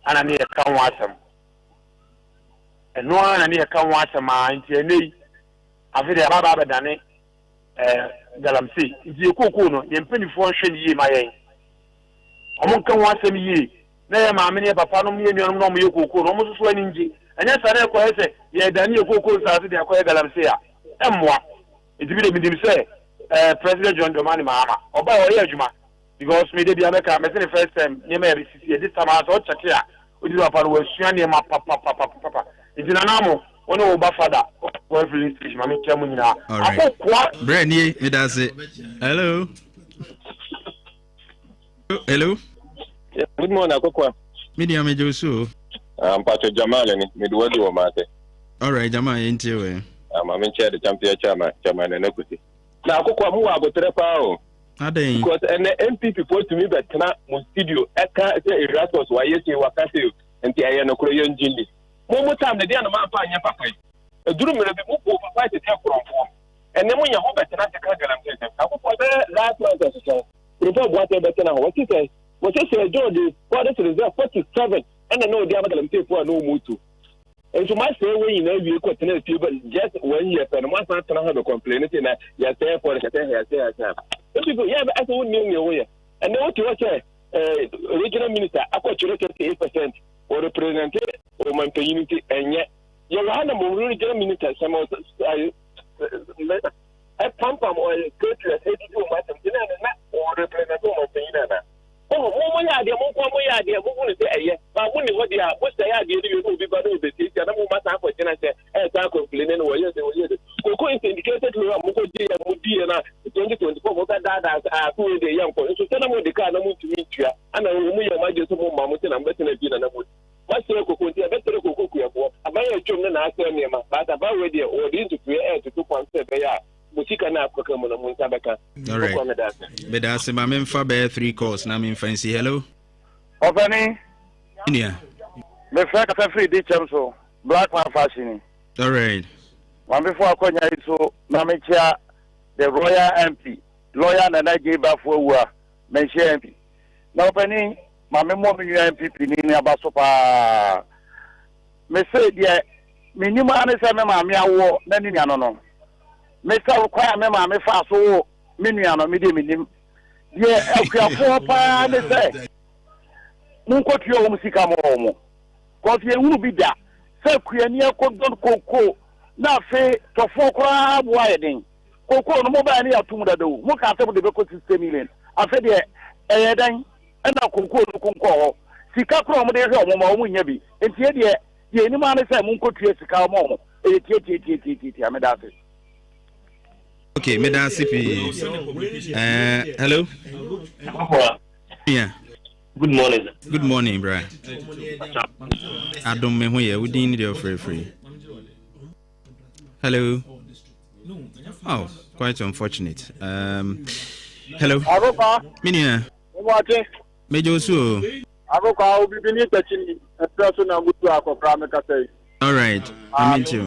[SPEAKER 10] And I need a come watch them. And no one I need a come watch them, mind, nay. I feel a baba than it. Galamsi, if you cook, you penny for ye my aim. I won't come watch them ye. Nay, my many papa no me and your normal you cook, almost sweating. And yes, I never say, yeah, Daniel Coco started the acquire Galamsia. Moi, it will be say, President John Domani Mama, or by Oyajuma, because maybe the America, the first time, you may receive this time out of Chakia, which is upon was Shania Papa. It's in an amo, one over father, or every station, Mammy Chamuna. All right, Brandy, it does it. Hello. Hello.
[SPEAKER 11] Good morning, Coco.
[SPEAKER 1] Medium Josu.
[SPEAKER 11] Patrick Jamal and Midway or Mate.
[SPEAKER 1] All right, Jamal, into it.
[SPEAKER 11] I'm a chair the champion chairman and equity. Now, Coco, who are Botrepao? Because an MP people to me that cannot studio at Erasmus, why you say Wakasi and the Ayano Korean Jindi. One more time, the day on the map, Papa. A drum will be moved over by the from form. And then when you hope at the Nagalam, I will put that last month as a before whatever what he says. What he said, George, what is reserve 47, and I know the other than people no mutu. And so my say when you know you continue people just 1 year and once not have a complaint in that you're there for the people, yeah, but I won't know your way. And then what you say, regional minister, I got you 8% or represented or my unity, and yet you're one of the regional minister, some of I pump or go to a 82 months or represent my oh, one idea, who is there? But when what they are, what's the idea you will be by the city, and I'm not for China, as I complaining or yes, Coco is indicated to Mukodi and Mudi and 2024, what that are who the young person. So tell them what the car no to meet you, and I will move your mind to Mamma and I'm betting again and I would. What's the Coco? I better Coco. I might have chosen an answer near my but about ready or into create to 2.7. All right. But that's my main for 3 calls. Now, I'm fancy. Hello.
[SPEAKER 9] Opening.
[SPEAKER 1] Yeah.
[SPEAKER 9] Me friend of free ditchem so black man fashion.
[SPEAKER 1] All right.
[SPEAKER 9] One before I call you so na me chair the royal MP lawyer and I gave up for me share MP. Now opening my memo me MP ni abaso pa. Me say dia minimum ane say me ma me awo na ni no. Mr. Require me, my fast so many are medium. Yeah, for pa, they say. Munko to your music, because you will be there. So, Queenia Coco, now say to 4 crab widening. Coco, no more any of 2 do. Look after the Boko system million. I said, yeah, and now Coco, Sika from the home, Yabi, and here, the any man is a Munko to Sika Momo, I'm a daffy.
[SPEAKER 1] Okay, Madam CP. Hello. Yeah.
[SPEAKER 10] Good morning.
[SPEAKER 1] Good morning, bro. I don't know where we didn't do free. Hello. Oh, quite unfortunate. Hello. Minia. Major so. All right. I meet you.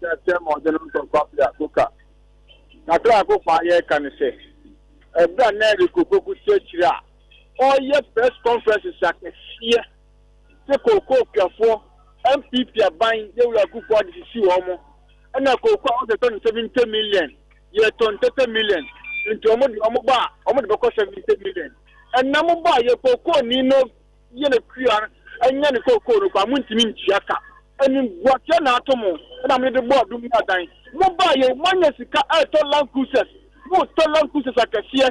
[SPEAKER 9] All your press conferences are here. The Coco for MPP are buying, they will have good quality to see one more. And I go for the 70 million. You turn 30 million into Omoba, Omoba 70 million. And Namoba, your Coco Nino, Yenakria, and Yanako, Kamuntimin Chiaka. And in what you're not tomo, and I'm in the board doing that time. Mobile, one year, I told Land Cruisers, no Land Cruisers I can see.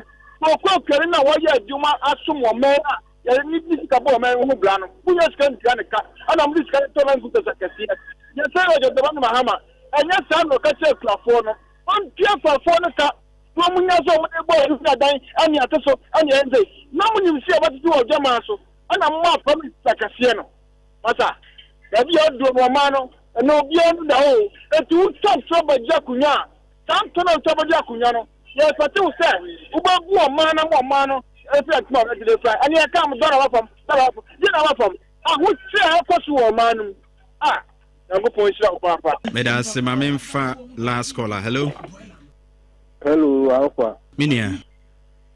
[SPEAKER 9] Coco Carina, why you might assume one man. You need this couple of men who plan. Who just can't get a car, and I'm this kind of Land Cruisers I can see. You say, the one Mahama, and yes, I'm not catching a platform. On Pierre for Fonica, no one else over the boy who's not dying, and you have to so, and you end it. No one you see about to do a Jamaso, and I'm more promised like a Sieno. Masa, have you heard of Romano, and no beyond the whole, and to stop trouble Jacunya, some turn on trouble Jacunyano. Yes, but you say, about one man, and you come down from, I would say, I'll cost you a man. Ah.
[SPEAKER 1] Medas, my main last caller. Hello.
[SPEAKER 12] Hello, Alpha.
[SPEAKER 1] Minia.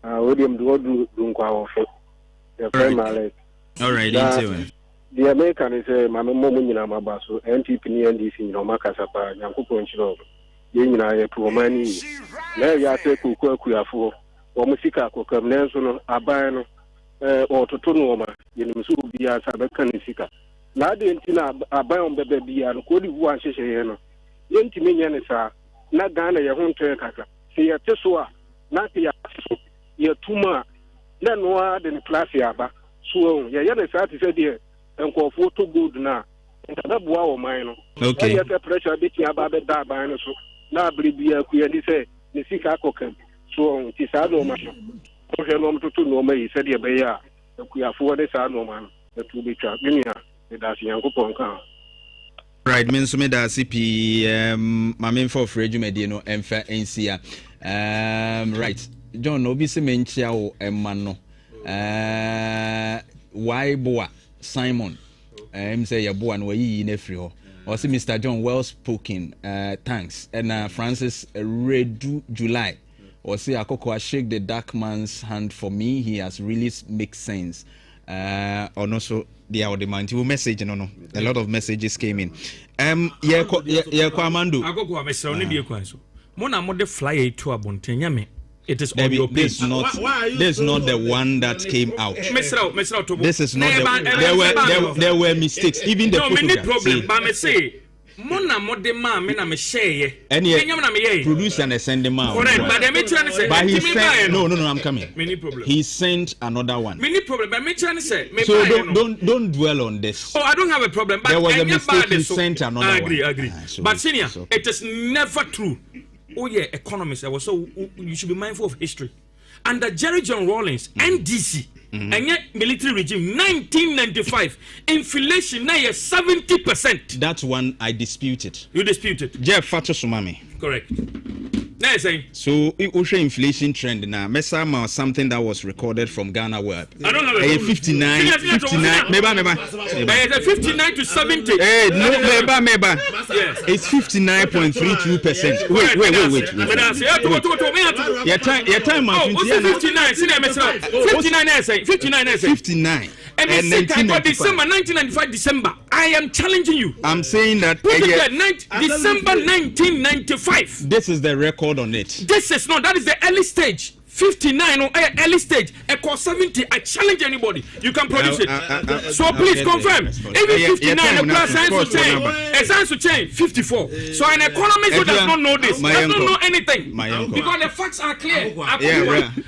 [SPEAKER 12] William Dunkwa.
[SPEAKER 1] All right,
[SPEAKER 12] the American is a mamma in Amabaso, NTP NDC in Omakasapa, Yankupo and Chilo. Yina to Omani. There you are taking Kukuafu, or Musica, Kokam Nelson, Abano, or Totonoma, Yenimusu Bia Sabakanisika. Na de ntina aban bebe bia no ko di wu anhyehyɛ no yentimi nya ne saa na Ghana ye ho ntwe kaka se ye teso a na te ya so ye tuma na no a de class ya ba so ye ye ne saa te sɛ de enkofo to good na ntada boa wo man no
[SPEAKER 1] okay
[SPEAKER 12] ye te pressure be tia ba be da ban no so na bibia ku ye ni sɛ ne sika akɔka so ti saa no ma so hwɛ no mtoto no ma yi sɛ de be ya ku ya fo de saa no ma no to be twa genia.
[SPEAKER 1] Right, means me da CP my main for Freddy Medino emfa NCA. Right. John obi se menchia o emano. Why boa Simon. Say ya boa no yi na free ho. Or say Mr. John well spoken. Thanks. And Francis Redu July. Or say Akoko shake the dark man's hand for me. He has really make sense. Or no so the our demand you message no a lot of messages came in yeah Kwamando
[SPEAKER 3] Akoko me se oni bi ekwan so mo na mo de flyer to abontenya me it is on your page.
[SPEAKER 1] This is not the one that came out. This is not there were mistakes even the photograph.
[SPEAKER 3] Problem but me say Mona mode ma me na me share
[SPEAKER 1] producer and send them out.
[SPEAKER 3] Correct, but me trying to say
[SPEAKER 1] but he sent no I'm coming.
[SPEAKER 3] Many problem.
[SPEAKER 1] He sent another one.
[SPEAKER 3] Many problem, but me trying to say
[SPEAKER 1] so don't dwell on this.
[SPEAKER 3] Oh, I don't have a problem, but
[SPEAKER 1] there was a mistake. He sent another one.
[SPEAKER 3] I agree. But senior, it is never true. Oh yeah, economists. I was so you should be mindful of history. Under Jerry John Rawlings, NDC. And yet military regime 1995 inflation now is 70%.
[SPEAKER 1] That one I disputed.
[SPEAKER 3] You disputed.
[SPEAKER 1] Jeff Fato Sumami.
[SPEAKER 3] Correct. Now saying
[SPEAKER 1] so inflation trend now. Mesa something that was recorded from Ghana Web.
[SPEAKER 3] I don't know.
[SPEAKER 1] 59. Meba.
[SPEAKER 3] It's 59 to 70.
[SPEAKER 1] Hey, no, meba. Yes. It's 59.32%. Wait. Your time.
[SPEAKER 3] Oh, 59. And December 1995 December. I am challenging you.
[SPEAKER 1] I'm saying that
[SPEAKER 3] December 1995.
[SPEAKER 1] This is the record on it.
[SPEAKER 3] This is not. That is the early stage. 59 or early stage. Equal 70. I challenge anybody. You can produce it. So please confirm. Even 59, the science will change. 54. So an economist who does not know this, does not know anything. Because the facts are clear.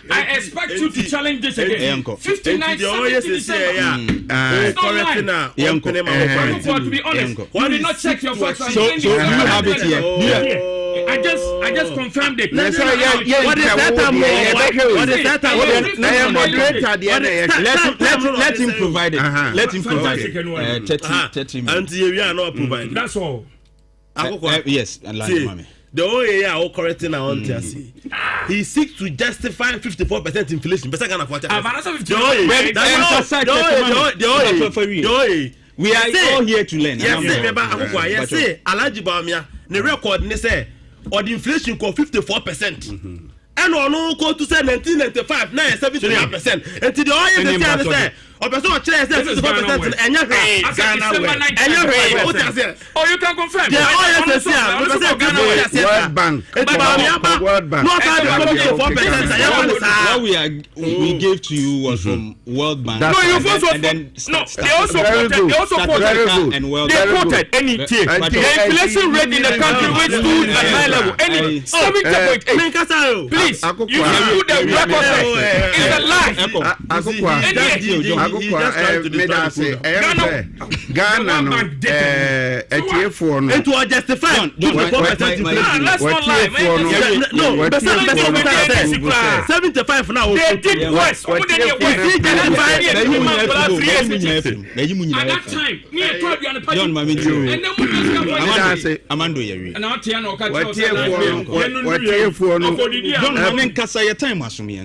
[SPEAKER 3] I expect you to challenge this again. 59, 70 December. It's not lying. To be honest, you did not check your facts.
[SPEAKER 1] So you have it here.
[SPEAKER 3] I I just confirmed it.
[SPEAKER 2] What is that?
[SPEAKER 1] Let him provide it. Let him provide it. 30 minutes.
[SPEAKER 6] And we are not providing.
[SPEAKER 3] That's all.
[SPEAKER 1] Yes, and like
[SPEAKER 6] the OAA are correcting our own he seeks to justify 54% inflation. But I can't afford
[SPEAKER 1] we are all here to learn.
[SPEAKER 6] Yes, say Alaji Bamia, the record they say or the inflation called 54%. And on go to say 1995, now 75%. And to the audience say or person chair says 54% and you
[SPEAKER 3] oh, you can confirm.
[SPEAKER 6] The audience World Bank.
[SPEAKER 1] We gave to you was from World Bank.
[SPEAKER 3] No, you also they also quoted
[SPEAKER 1] and World
[SPEAKER 3] they
[SPEAKER 1] Bank.
[SPEAKER 3] quoted any the inflation rate in the country which stood at high level. Any 70.8. Please, you do the record. It's a lie.
[SPEAKER 2] Ghana no etiefoɔ no
[SPEAKER 6] it was justified.
[SPEAKER 3] Let's not lie.
[SPEAKER 6] No, 75 now.
[SPEAKER 3] They did worse. At that time, me I told you on the party. And then we just
[SPEAKER 1] Amando Yeri.
[SPEAKER 3] And now Tiano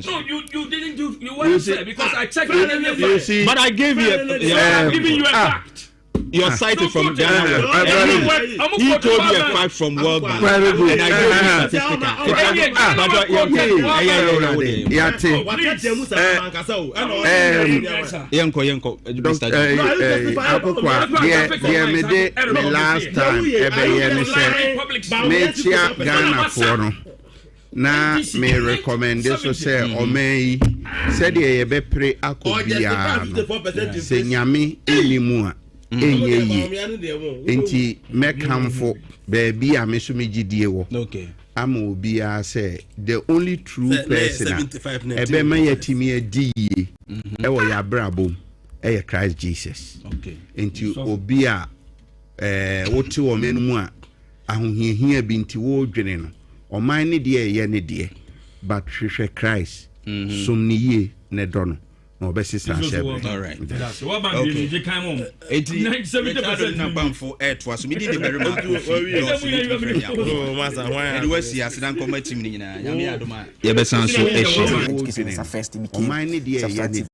[SPEAKER 3] No, you didn't do you weren't there because I checked it.
[SPEAKER 1] But I gave you
[SPEAKER 3] I'm giving you a fact.
[SPEAKER 1] Your site is from Ghana. He told you a fact from World Bank.
[SPEAKER 2] Very good.
[SPEAKER 1] And I gave you
[SPEAKER 2] last time Ghana for no. Na me recommend so say omei said ye be pre akobia se nyame enimu a enye yi enti mekamfo baby a me so megidie wo ama obi a say the only true person ebe ma yatimi adi yi e wo ya brabom e ye Christ Jesus enti obi a wote wo menmu a ahohiahia bi nti wo dwene no oman ne de ye ne de but hwehwe Christ somniye ne do no na obesisa shebe
[SPEAKER 1] all right
[SPEAKER 3] that's what bank dey come on
[SPEAKER 1] 70% na banfo to aso me dey Barima
[SPEAKER 6] oh masa why
[SPEAKER 1] e do si asidan committee ni nyina nyame adoma ye besan so ehye
[SPEAKER 2] oman ne de ye ne